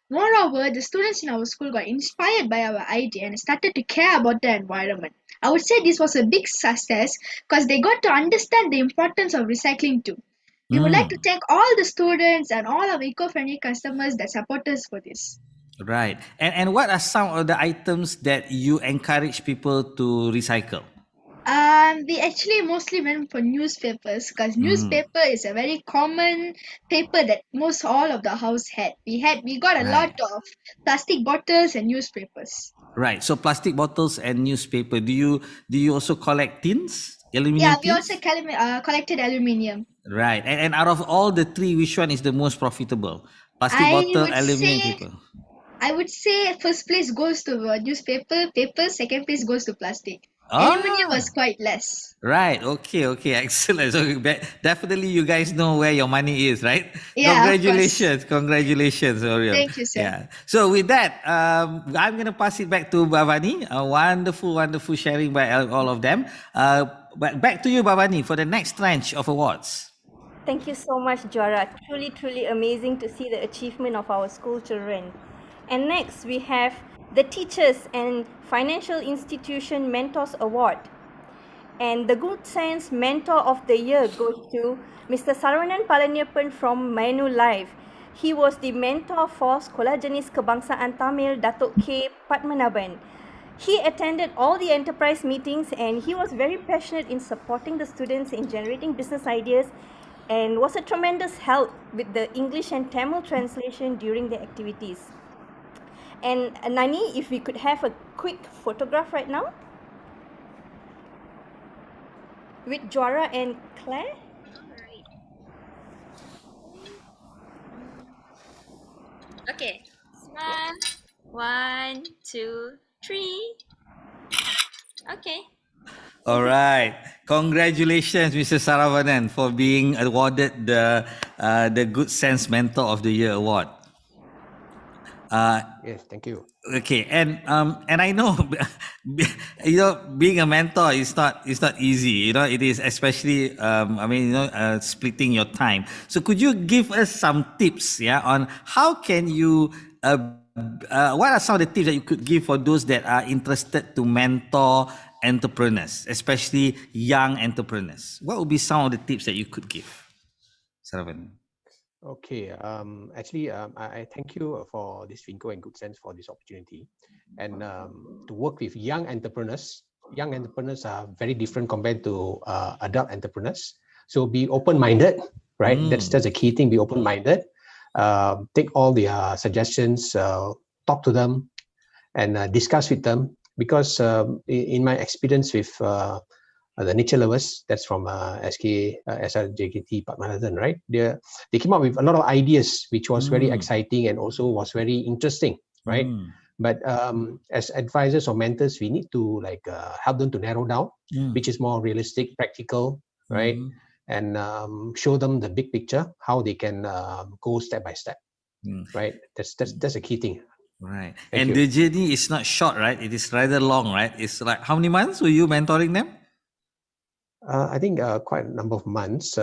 Moreover, the students in our school got inspired by our idea and started to care about the environment. I would say this was a big success because they got to understand the importance of recycling too. We would like to thank all the students and all our eco-friendly customers that support us for this. Right. And what are some of the items that you encourage people to recycle? We actually mostly went for newspapers because newspaper is a very common paper that most all of the house had. We got a lot Right. of plastic bottles and newspapers. Right. So plastic bottles and newspaper. Do you also collect tins? Yeah, Aluminium we also tins? collected aluminium. Right. And out of all the three, which one is the most profitable? Plastic I bottle, would aluminium say paper. I would say first place goes to paper, second place goes to plastic. Aluminium Ah. was quite less. Right. Okay. Excellent. So definitely you guys know where your money is, right? Yeah, of course. Congratulations, Oriel. Thank you, sir. Yeah. So with that, I'm gonna pass it back to Bhavani. A wonderful sharing by all of them. But back to you, Bhavani, for the next tranche of awards. Thank you so much, Jara. Truly amazing to see the achievement of our school children. And next, we have the Teachers and Financial Institution Mentors Award. And the Good Sense Mentor of the Year goes to Mr. Saravanan Palaniappan from Manulife. He was the mentor for Sekolah Jenis Kebangsaan Tamil Datuk K. Padmanabhan. He attended all the enterprise meetings and he was very passionate in supporting the students in generating business ideas and was a tremendous help with the English and Tamil translation during the activities. And Nani, if we could have a quick photograph right now with Jora and Claire. Okay, smile. 1, 2, 3. Okay. All right. Congratulations, Mr. Saravanan, for being awarded the Good Sense Mentor of the Year award. Yes, thank you. Okay, and I know, being a mentor is not easy. It is, especially splitting your time. So could you give us some tips, on how can you what are some of the tips that you could give for those that are interested to mentor entrepreneurs, especially young entrepreneurs? What would be some of the tips that you could give, Saravanan? Okay, I thank you for this FINCO and Good Sense for this opportunity. And to work with young entrepreneurs are very different compared to adult entrepreneurs. So be open-minded, right? That's a key thing, be open-minded. Take all their suggestions, talk to them, and discuss with them. Because in my experience with the nature lovers, that's from SRJKT Padmanabhan, right? They came up with a lot of ideas, which was very exciting and also was very interesting, right? But as advisors or mentors, we need to help them to narrow down, which is more realistic, practical, right? And show them the big picture, how they can go step by step, right? That's a key thing. Right. Thank And you. the journey is not short, right? It is rather long, right? It's like, how many months were you mentoring them? I think quite a number of months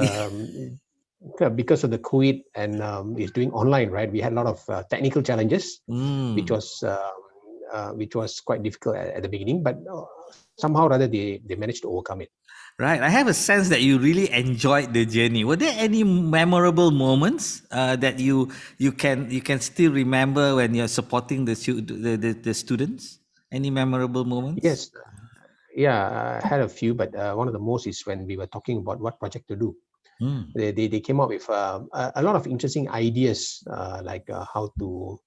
because of the COVID and it's doing online, right? We had a lot of technical challenges, which was quite difficult at the beginning, but somehow or other they managed to overcome it. Right. I have a sense that you really enjoyed the journey. Were there any memorable moments that you can still remember when you're supporting the students? Any memorable moments? Yes. Yeah, I had a few, but one of the most is when we were talking about what project to do. They came up with a lot of interesting ideas, like how to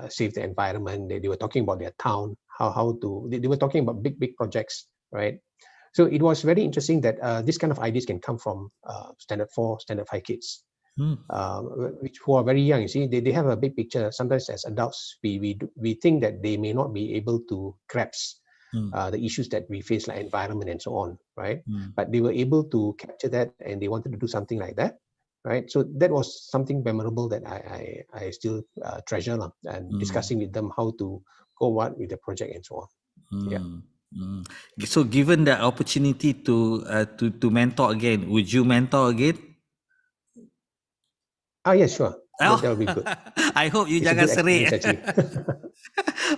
save the environment. They were talking about their town, they were talking about big projects, right? So it was very interesting that this kind of ideas can come from standard 4, standard 5 kids, which who are very young. You see, they have a big picture. Sometimes as adults, we think that they may not be able to grasp the issues that we face, like environment and so on, right? But they were able to capture that, and they wanted to do something like that, right? So that was something memorable that I still treasure, and discussing with them how to go what with the project and so on. Yeah. So given the opportunity to mentor again, would you mentor again? Yes, sure. That will be good. I hope you It's a jangan good serik. experience, actually.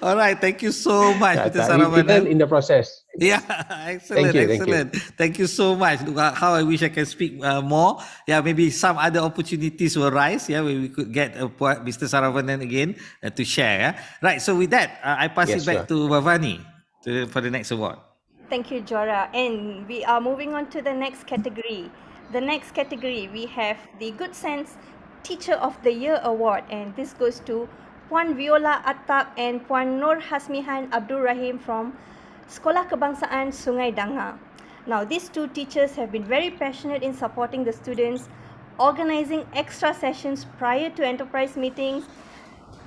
All right, thank you so much, Mr. We learn Saravanan. in the process. Yeah, excellent, excellent. Thank you so much. How I wish I can speak more. Yeah, maybe some other opportunities will rise. Yeah, where we could get Mr. Saravanan again to share. Yeah? Right. So with that, I pass it back to Bhavani for the next award. Thank you, Jora. And we are moving on to the next category. The next category, we have the Good Sense Teacher of the Year Award. And this goes to Puan Viola Attak and Puan Nur Hasmihan Abdul Rahim from Sekolah Kebangsaan Sungai Danga. Now, these two teachers have been very passionate in supporting the students, organizing extra sessions prior to enterprise meetings.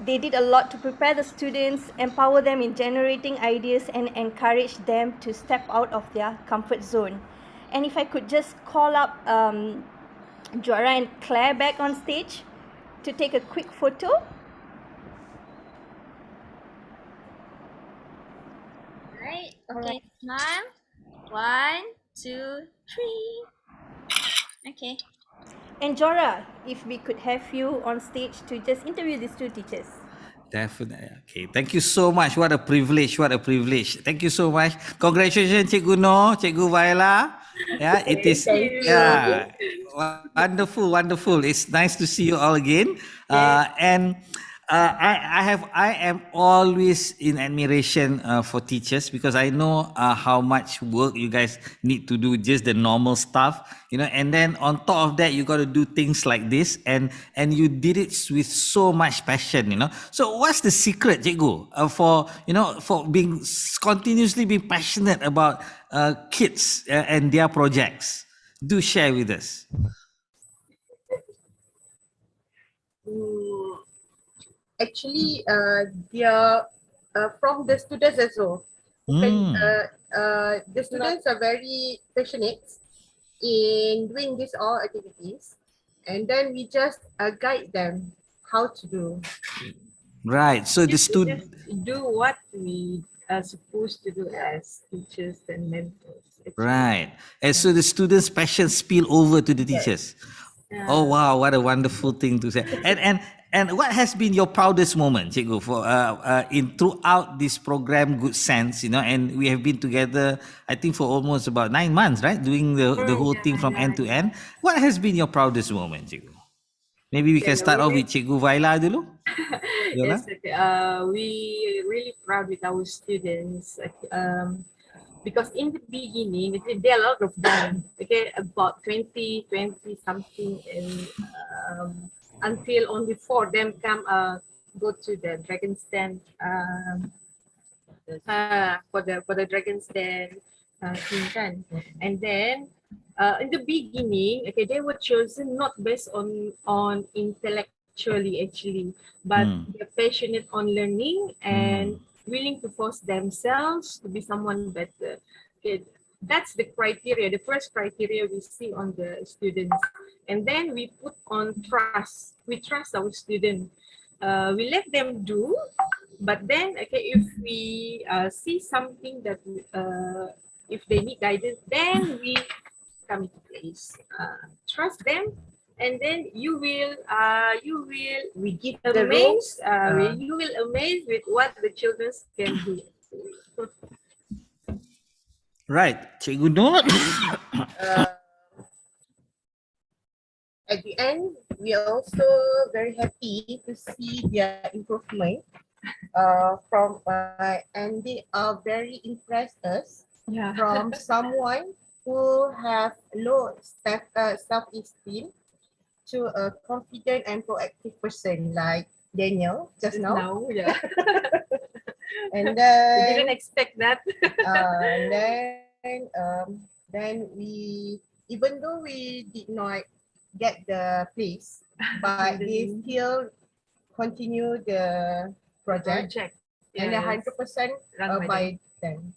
They did a lot to prepare the students, empower them in generating ideas, and encourage them to step out of their comfort zone. And if I could just call up Jora and Claire back on stage to take a quick photo. Right. Okay. Smile. 1, 2, 3. Okay. And Jora, if we could have you on stage to just interview these two teachers. Definitely. Okay. Thank you so much. What a privilege. What a privilege. Thank you so much. Congratulations, Cikgu Noh, Cikgu Vaila. Yeah, it is. Yeah, wonderful, wonderful. It's nice to see you all again. And I am always in admiration for teachers, because I know how much work you guys need to do, just the normal stuff, and then on top of that, you got to do things like this, and you did it with so much passion, So what's the secret, Cikgu, for being continuously being passionate about kids and their projects? Do share with us. Actually, they are from the students as well. The students are very passionate in doing these all activities, and then we just guide them how to do. Right. So the students do what we are supposed to do as teachers and mentors. Right. And so the students' passion spill over to the teachers. Oh wow, what a wonderful thing to say. And what has been your proudest moment, Cikgu, for in throughout this program, Good Sense, and we have been together, I think, for almost about 9 months, right? Doing the whole thing from end to end. What has been your proudest moment, Cikgu? Maybe we can start off with Cikgu Vaila dulu. Yes, we really proud with our students. Because in the beginning, there are a lot of them, about 20 something, and until only 4 of them go to the Dragon's Den for the Dragon's Den thing. And then in the beginning, they were chosen not based on intellectually actually, but they're passionate on learning and willing to force themselves to be someone better. That's the criteria, the first criteria we see on the students. And then we put on trust. We trust our students. We let them do, but then if we see something that if they need guidance, then we come into place. Trust them, and then you will you will amaze with what the children can do. Right, Cikgu Noh. At the end, we are also very happy to see their improvement and they are very impressed us from someone who have low self-esteem to a confident and proactive person like Daniel just now. And then we didn't expect that. And then then we, even though we did not get the place, but they still continue the project, and 100% by them.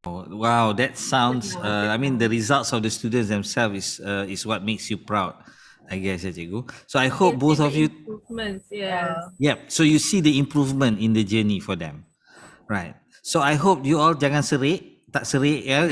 Oh, wow, that sounds. I mean, the results of the students themselves is what makes you proud, I guess, Cikgu. So I hope both of you. Improvements, yes. Yep. So you see the improvement in the journey for them, right? So I hope you all jangan serik, tak serik ya.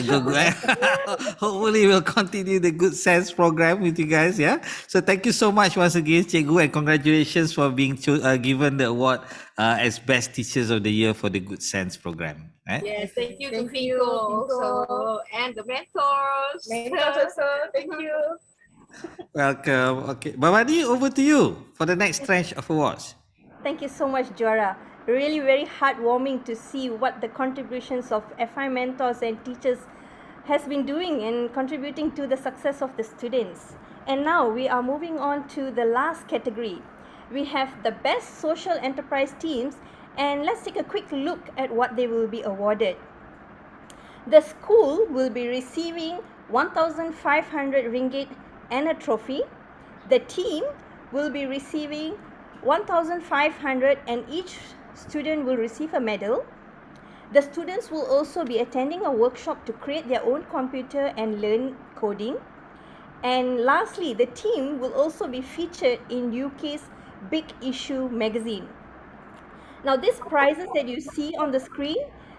Hopefully we'll continue the Good Sense program with you guys, yeah. So thank you so much once again, Cikgu, and congratulations for being given the award as Best Teachers of the Year for the Good Sense program. Right? Yes, thank you to FINCO also, and the mentors. Mentors also, thank you. Welcome. Okay, Babadi, over to you for the next tranche of awards. Thank you so much, Juara. Really very heartwarming to see what the contributions of FI mentors and teachers has been doing and contributing to the success of the students. And now we are moving on to the last category. We have the best social enterprise teams, and let's take a quick look at what they will be awarded. The school will be receiving 1,500 ringgit and a trophy. The team will be receiving 1,500 and each student will receive a medal. The students will also be attending a workshop to create their own computer and learn coding. And lastly, the team will also be featured in UK's Big Issue magazine. Now, these prizes that you see on the screen,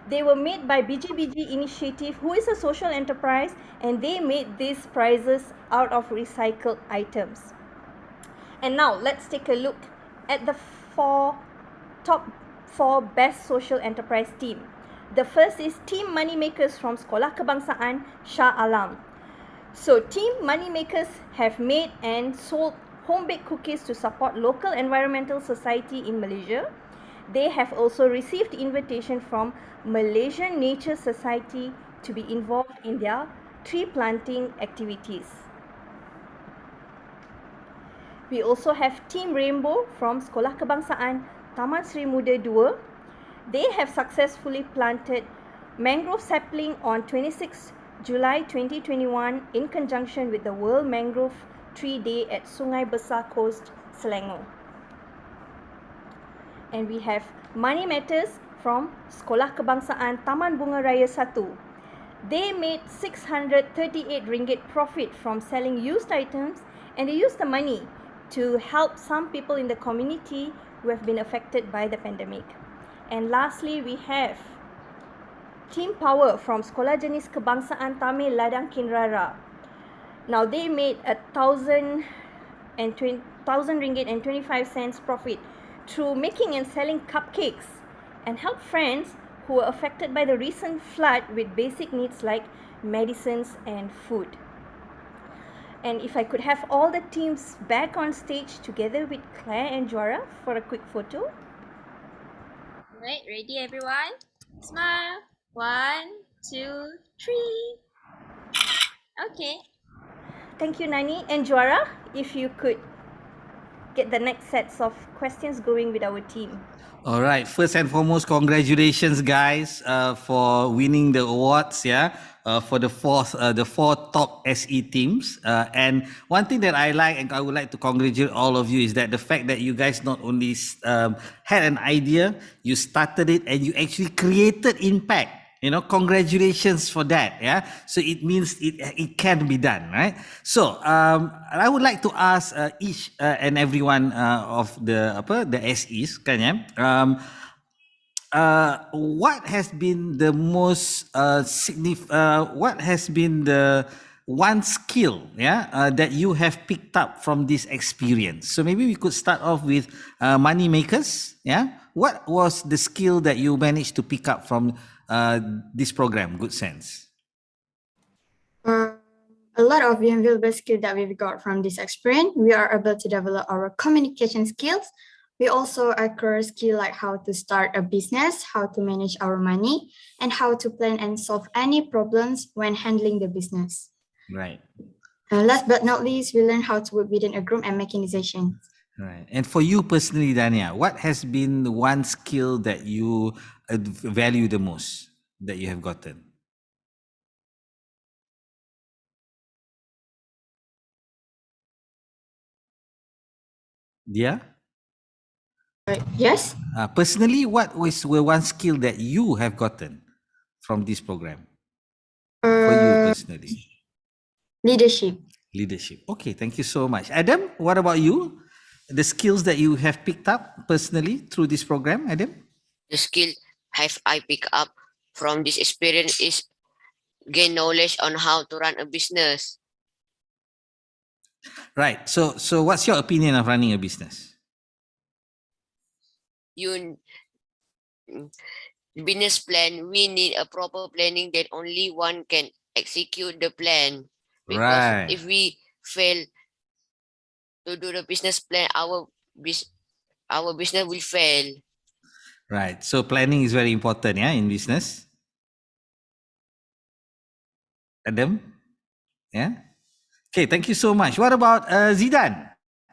they were made by BGBG Initiative, who is a social enterprise, and they made these prizes out of recycled items. And now, let's take a look at the top four best social enterprise team. The first is Team Moneymakers from Sekolah Kebangsaan Shah Alam. So, Team Moneymakers have made and sold home-baked cookies to support local environmental society in Malaysia. They have also received invitation from Malaysian Nature Society to be involved in their tree planting activities. We also have Team Rainbow from Sekolah Kebangsaan Taman Sri Muda 2. They have successfully planted mangrove sapling on 26 July 2021 in conjunction with the World Mangrove Tree Day at Sungai Besar Coast, Selangor. And we have Money Matters from Sekolah Kebangsaan Taman Bunga Raya 1. They made 638 ringgit profit from selling used items, and they used the money to help some people in the community who have been affected by the pandemic. And lastly, we have Team Power from Sekolah Jenis Kebangsaan Tamil Ladang Kinrara. Now they made 1,000 ringgit and 25 cents profit through making and selling cupcakes and help friends who were affected by the recent flood with basic needs like medicines and food. And if I could have all the teams back on stage together with Claire and Juara for a quick photo. Alright, ready everyone? Smile. 1, 2, 3. Okay. Thank you, Nani. And Juara, if you could get the next sets of questions going with our team. All right. First and foremost, congratulations, guys, for winning the awards. Yeah, for the four top SE teams. And one thing that I like, and I would like to congratulate all of you, is that the fact that you guys not only had an idea, you started it, and you actually created impact. You know, congratulations for that. Yeah, so it means it can be done, right? So I would like to ask each and every one of the SEs, kan ya? What has been the most what has been the one skill that you have picked up from this experience? So maybe we could start off with money makers. Yeah, what was the skill that you managed to pick up from this program, Good Sense? A lot of invaluable skills that we've got from this experience. We are able to develop our communication skills. We also acquire skills like how to start a business, how to manage our money, and how to plan and solve any problems when handling the business. Right. Last but not least, we learn how to work within a group and making decisions. Right. And for you personally, Dania, what has been the one skill that you value the most that you have gotten? Yeah. Yes. Personally, what was one skill that you have gotten from this program? For you personally. Leadership. Leadership. Okay, thank you so much. Adam, what about you? The skills that you have picked up personally through this program, Adam? The skill have I picked up from this experience is gain knowledge on how to run a business. Right. So what's your opinion of running a business? You business plan, we need a proper planning that only one can execute the plan. Because Right. if we fail to do the business plan, our business will fail. Right. So planning is very important, yeah, in business. Adam? Yeah. Okay, thank you so much. What about Zidane?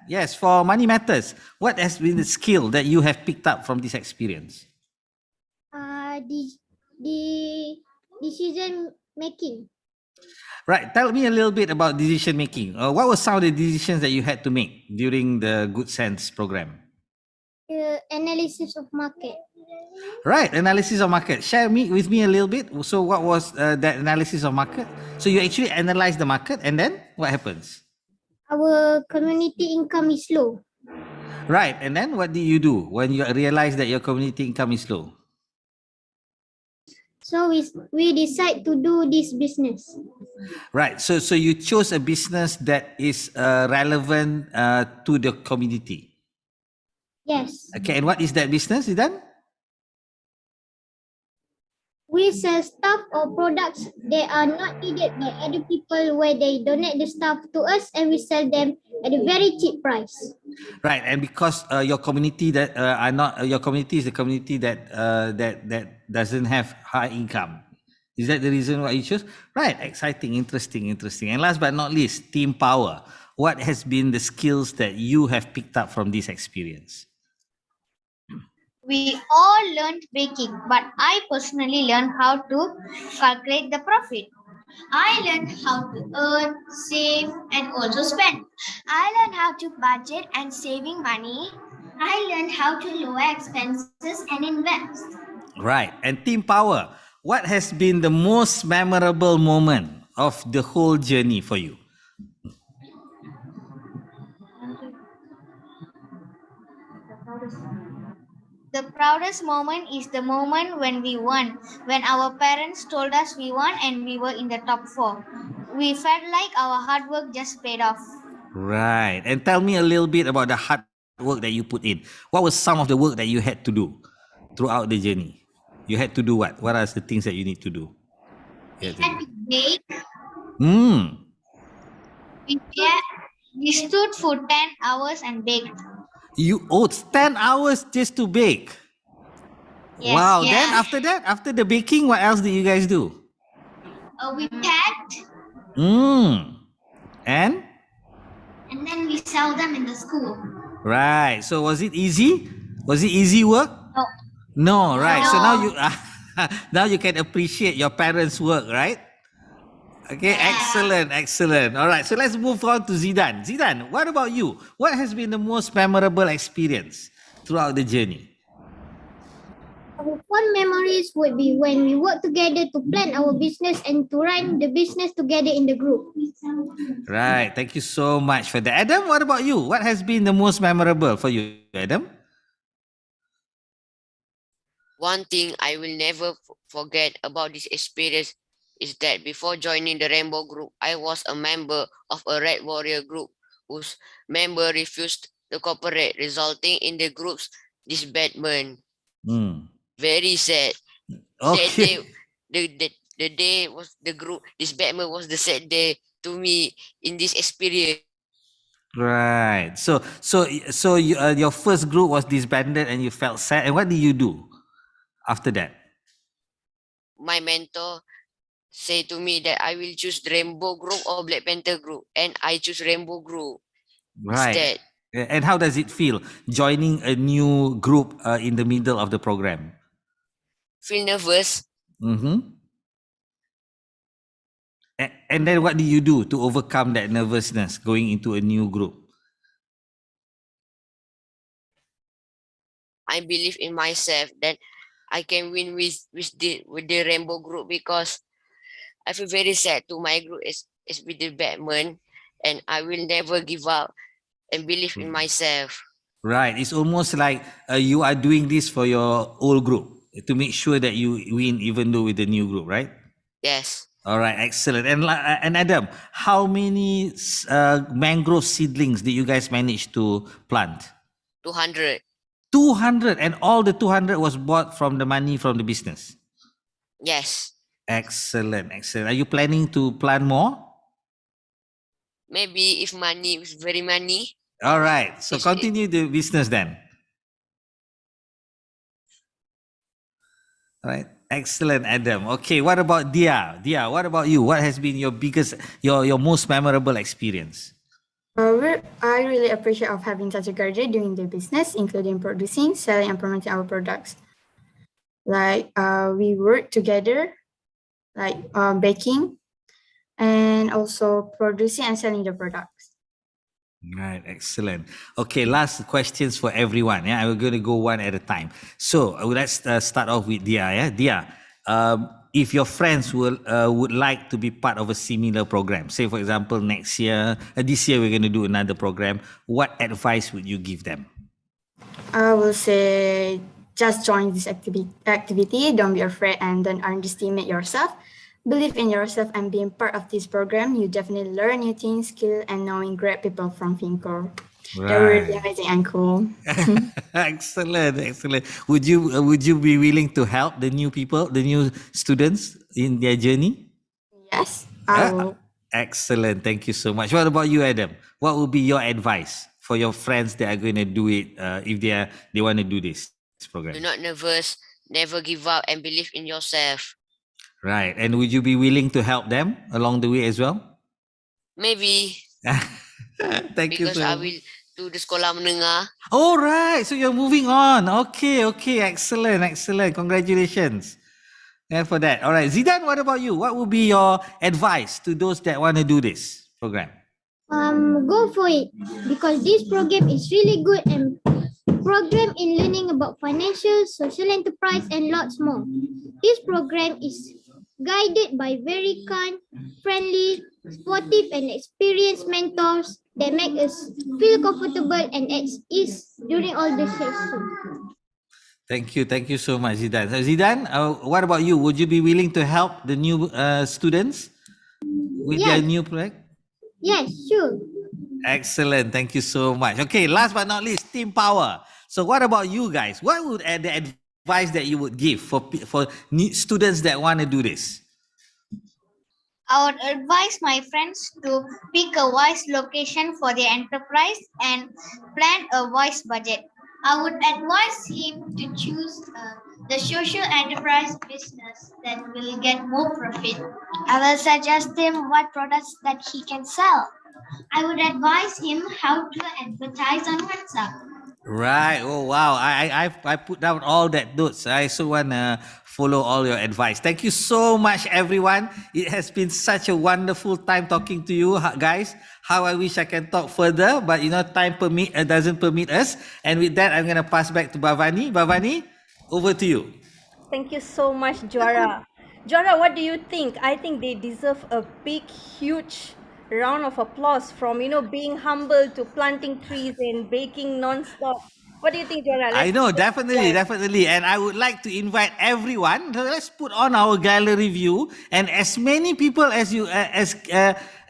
Yes, for money matters. What has been the skill that you have picked up from this experience? The decision making. Right. Tell me a little bit about decision making. What were some of the decisions that you had to make during the Good Sense program? Analysis of market. Right. Analysis of market. Share with me a little bit. So what was that analysis of market? So you actually analyze the market and then what happens? Our community income is low. Right. And then what do you do when you realize that your community income is low? So we decide to do this business. Right. So you chose a business that is relevant to the community. Yes. Okay. And what is that business, Idan? We sell stuff or products that are not needed by other people where they donate the stuff to us and we sell them at a very cheap price. Right, and because your community that are not your community is the community that that doesn't have high income. Is that the reason why you chose? Right, exciting, interesting. And last but not least, team power. What has been the skills that you have picked up from this experience? We all learned baking, but I personally learned how to calculate the profit. I learned how to earn, save, and also spend. I learned how to budget and saving money. I learned how to lower expenses and invest. Right, and team power. What has been the most memorable moment of the whole journey for you? The proudest moment is the moment when we won, when our parents told us we won and we were in the top 4. We felt like our hard work just paid off. Right, and tell me a little bit about the hard work that you put in. What was some of the work that you had to do throughout the journey? You had to do what? What are the things that you need to do? We had to bake. We stood for 10 hours and baked. You 10 hours just to bake. Yes, wow. yes. Then after that, after the baking, what else did you guys do? We packed. And? And then we sell them in the school. Right. So was it easy? Was it easy work? No. No, right. No. So now you now you can appreciate your parents' work, right? Okay, excellent. All right, so let's move on to Zidane. Zidane, what about you? What has been the most memorable experience throughout the journey? Our fun memories would be when we work together to plan our business and to run the business together in the group. Right, thank you so much for that. Adam, what about you? What has been the most memorable for you, Adam? One thing I will never forget about this experience is that before joining the Rainbow Group, I was a member of a Red Warrior group whose member refused to cooperate, resulting in the group's disbandment. Very sad. Okay. Sad day, the day was the group disbandment was the sad day to me in this experience. Right. So your first group was disbanded and you felt sad. And what did you do after that? My mentor said to me that I will choose the Rainbow Group or Black Panther Group, and I choose Rainbow Group. Right. Instead. And how does it feel joining a new group in the middle of the program? Feel nervous. And then what do you do to overcome that nervousness going into a new group? I believe in myself that I can win with the Rainbow Group, because I feel very sad to my group is with the Batman, and I will never give up and believe in myself. Right. It's almost like you are doing this for your old group to make sure that you win, even though with the new group, right? Yes. All right, excellent. And Adam, how many mangrove seedlings did you guys manage to plant? 200. 200, and all the 200 was bought from the money from the business. Yes. Excellent, excellent. Are you planning to plant more? Maybe if money is very money. All right, so continue the business then. All right, excellent, Adam. Okay, what about Dia? Dia, what about you? What has been your biggest, your most memorable experience? I really appreciate of having such a graduate doing the business, including producing, selling, and promoting our products. Like we work together, like baking, and also producing and selling the products. Right, excellent. Okay, last questions for everyone. Yeah, we're going to go one at a time. So let's start off with Dia. Yeah, Dia. If your friends would like to be part of a similar program, say for example next year, this year we're going to do another program, what advice would you give them? I will say just join this activity. Don't be afraid and don't underestimate yourself. Believe in yourself and being part of this program. You definitely learn new things, skill, and knowing great people from FINCO. Right. They're really amazing and cool. Excellent, excellent. Would you be willing to help the new people, the new students in their journey? Yes, I will. Excellent. Thank you so much. What about you, Adam? What would be your advice for your friends that are going to do it if they want to do this program? Do not nervous, never give up, and believe in yourself. Right. And would you be willing to help them along the way as well? Maybe. Thank you because so I much. will do the sekolah menengah. All right. So you're moving on. Okay. Excellent. Congratulations. And for that. All right. Zidane, what about you? What would be your advice to those that want to do this program? Go for it, because this program is really good and program in learning about financial, social enterprise, and lots more. This program is guided by very kind, friendly, supportive, and experienced mentors that make us feel comfortable and at ease during all the sessions. Thank you so much, Zidane. So Zidane, what about you? Would you be willing to help the new students with their new project? Yes, sure. Excellent. Thank you so much. Okay, last but not least, team power. So what about you guys? What would the advice that you would give for new students that want to do this? I would advise my friends to pick a wise location for their enterprise and plan a wise budget. I would advise him to choose the social enterprise business that will get more profit. I will suggest him what products that he can sell. I would advise him how to advertise on WhatsApp. Right. Oh wow. I put down all that notes. I so wanna follow all your advice. Thank you so much, everyone. It has been such a wonderful time talking to you guys. How I wish I can talk further, but time doesn't permit us. And with that, I'm gonna pass back to Bhavani. Bhavani, over to you. Thank you so much, Juara. Juara, what do you think? I think they deserve a big, huge round of applause from being humble to planting trees and baking non-stop. What do you think, Juara? I know, definitely. And I would like to invite everyone. So let's put on our gallery view, and as many people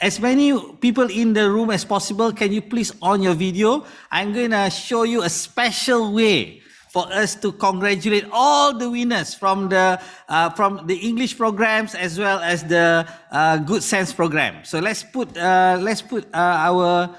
as many people in the room as possible. Can you please on your video? I'm going to show you a special way for us to congratulate all the winners from the English programs as well as the Good Sense program. So let's put our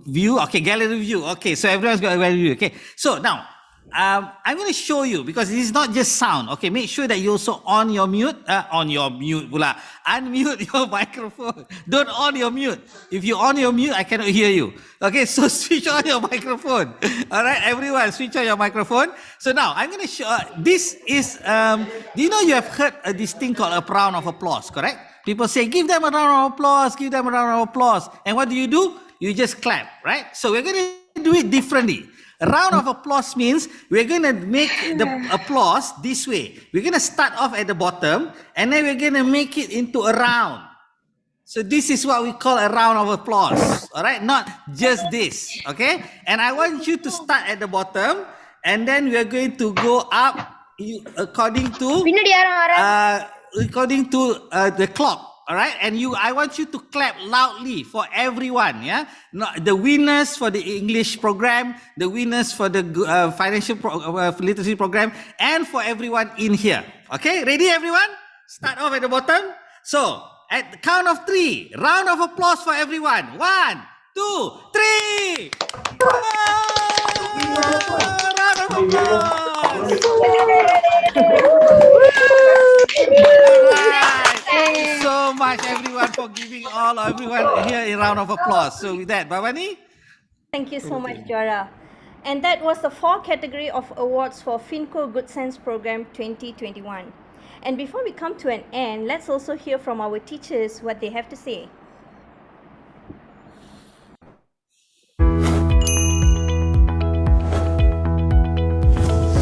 view. Okay, gallery view. Okay, so everyone's got a gallery view. Okay, so now I'm going to show you, because this is not just sound. Okay, make sure that you also on your mute. Unmute your microphone. Don't on your mute. If you on your mute, I cannot hear you. Okay, so switch on your microphone. All right, everyone, switch on your microphone. So now I'm going to show. This is. Do you know you have heard this thing called a round of applause? Correct? People say, "Give them a round of applause. Give them a round of applause." And what do? You just clap, right? So we're going to do it differently. A round of applause means we're going to make the applause this way. We're going to start off at the bottom and then we're going to make it into a round. So this is what we call a round of applause. All right, not just this. Okay, and I want you to start at the bottom and then we're going to go up according to the clock. All right, and I want you to clap loudly for everyone. Yeah, not the winners for the English program, the winners for the financial literacy program, and for everyone in here. Okay, ready, everyone? Start off at the bottom. So at the count of 3, round of applause for everyone. 1, 2, 3. Round of applause. Thank you so much, everyone, for giving everyone here a round of applause. So with that, Bhavani? Thank you so much, Jara. And that was the 4 category of awards for FINCO Good Sense Program 2021. And before we come to an end, let's also hear from our teachers what they have to say.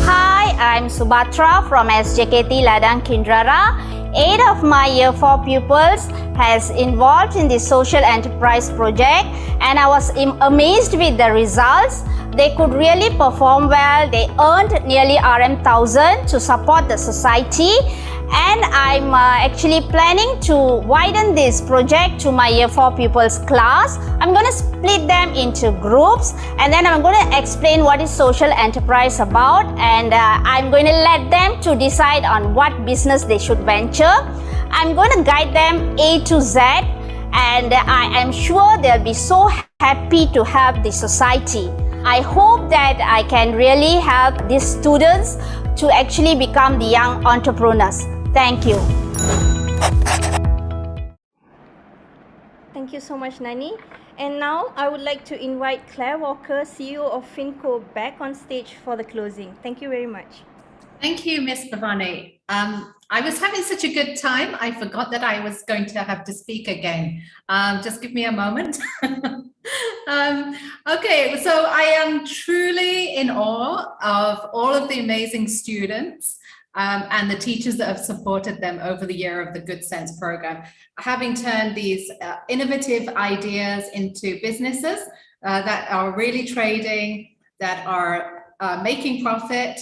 Hi, I'm Subhatra from SJKT Ladang Kindrara. 8 of my Year 4 pupils has involved in the social enterprise project and I was amazed with the results. They could really perform well. They earned nearly RM1,000 to support the society and I'm actually planning to widen this project to my Year 4 pupils class. I'm going to split them into groups and then I'm going to explain what is social enterprise about and I'm going to let them to decide on what business they should venture. I'm going to guide them A to Z and I am sure they'll be so happy to help the society. I hope that I can really help these students to actually become the young entrepreneurs. Thank you. Thank you so much, Nani. And now I would like to invite Claire Walker, CEO of FINCO, back on stage for the closing. Thank you very much. Thank you, Miss Bhavani. I was having such a good time, I forgot that I was going to have to speak again. Just give me a moment. Okay, so I am truly in awe of all of the amazing students and the teachers that have supported them over the year of the Good Sense program, having turned these innovative ideas into businesses that are really trading, that are making profit,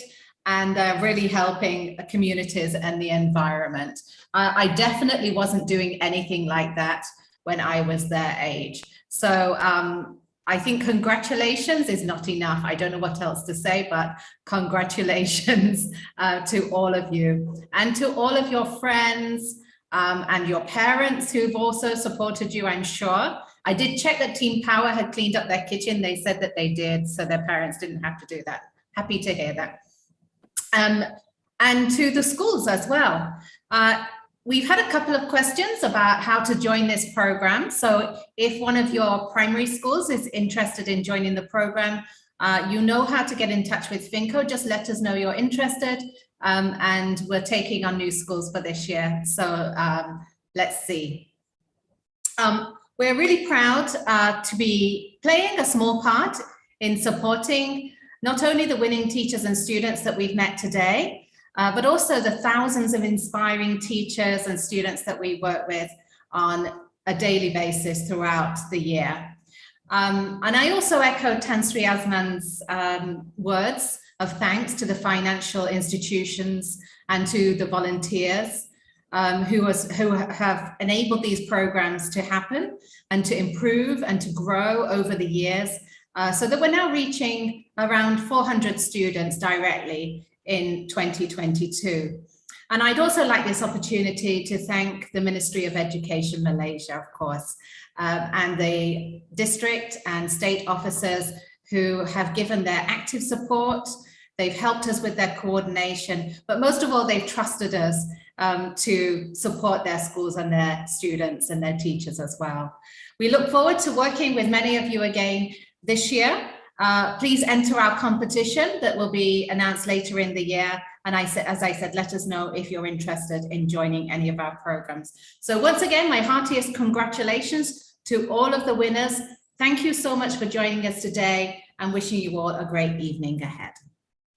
and really helping communities and the environment. I definitely wasn't doing anything like that when I was their age. So I think congratulations is not enough. I don't know what else to say, but congratulations to all of you and to all of your friends and your parents who've also supported you, I'm sure. I did check that Team Power had cleaned up their kitchen. They said that they did, so their parents didn't have to do that. Happy to hear that. And to the schools as well. We've had a couple of questions about how to join this program. So if one of your primary schools is interested in joining the program, you know how to get in touch with FINCO. Just let us know you're interested. And we're taking on new schools for this year. So let's see. We're really proud to be playing a small part in supporting not only the winning teachers and students that we've met today, but also the thousands of inspiring teachers and students that we work with on a daily basis throughout the year. And I also echo Tan Sri Azman's words of thanks to the financial institutions and to the volunteers who have enabled these programs to happen and to improve and to grow over the years, so that we're now reaching around 400 students directly in 2022. And I'd also like this opportunity to thank the Ministry of Education Malaysia, of course, and the district and state officers who have given their active support. They've helped us with their coordination, but most of all, they've trusted us to support their schools and their students and their teachers as well. We look forward to working with many of you again this year. Please enter our competition that will be announced later in the year. And as I said, let us know if you're interested in joining any of our programs. So once again, my heartiest congratulations to all of the winners. Thank you so much for joining us today. and wishing you all a great evening ahead.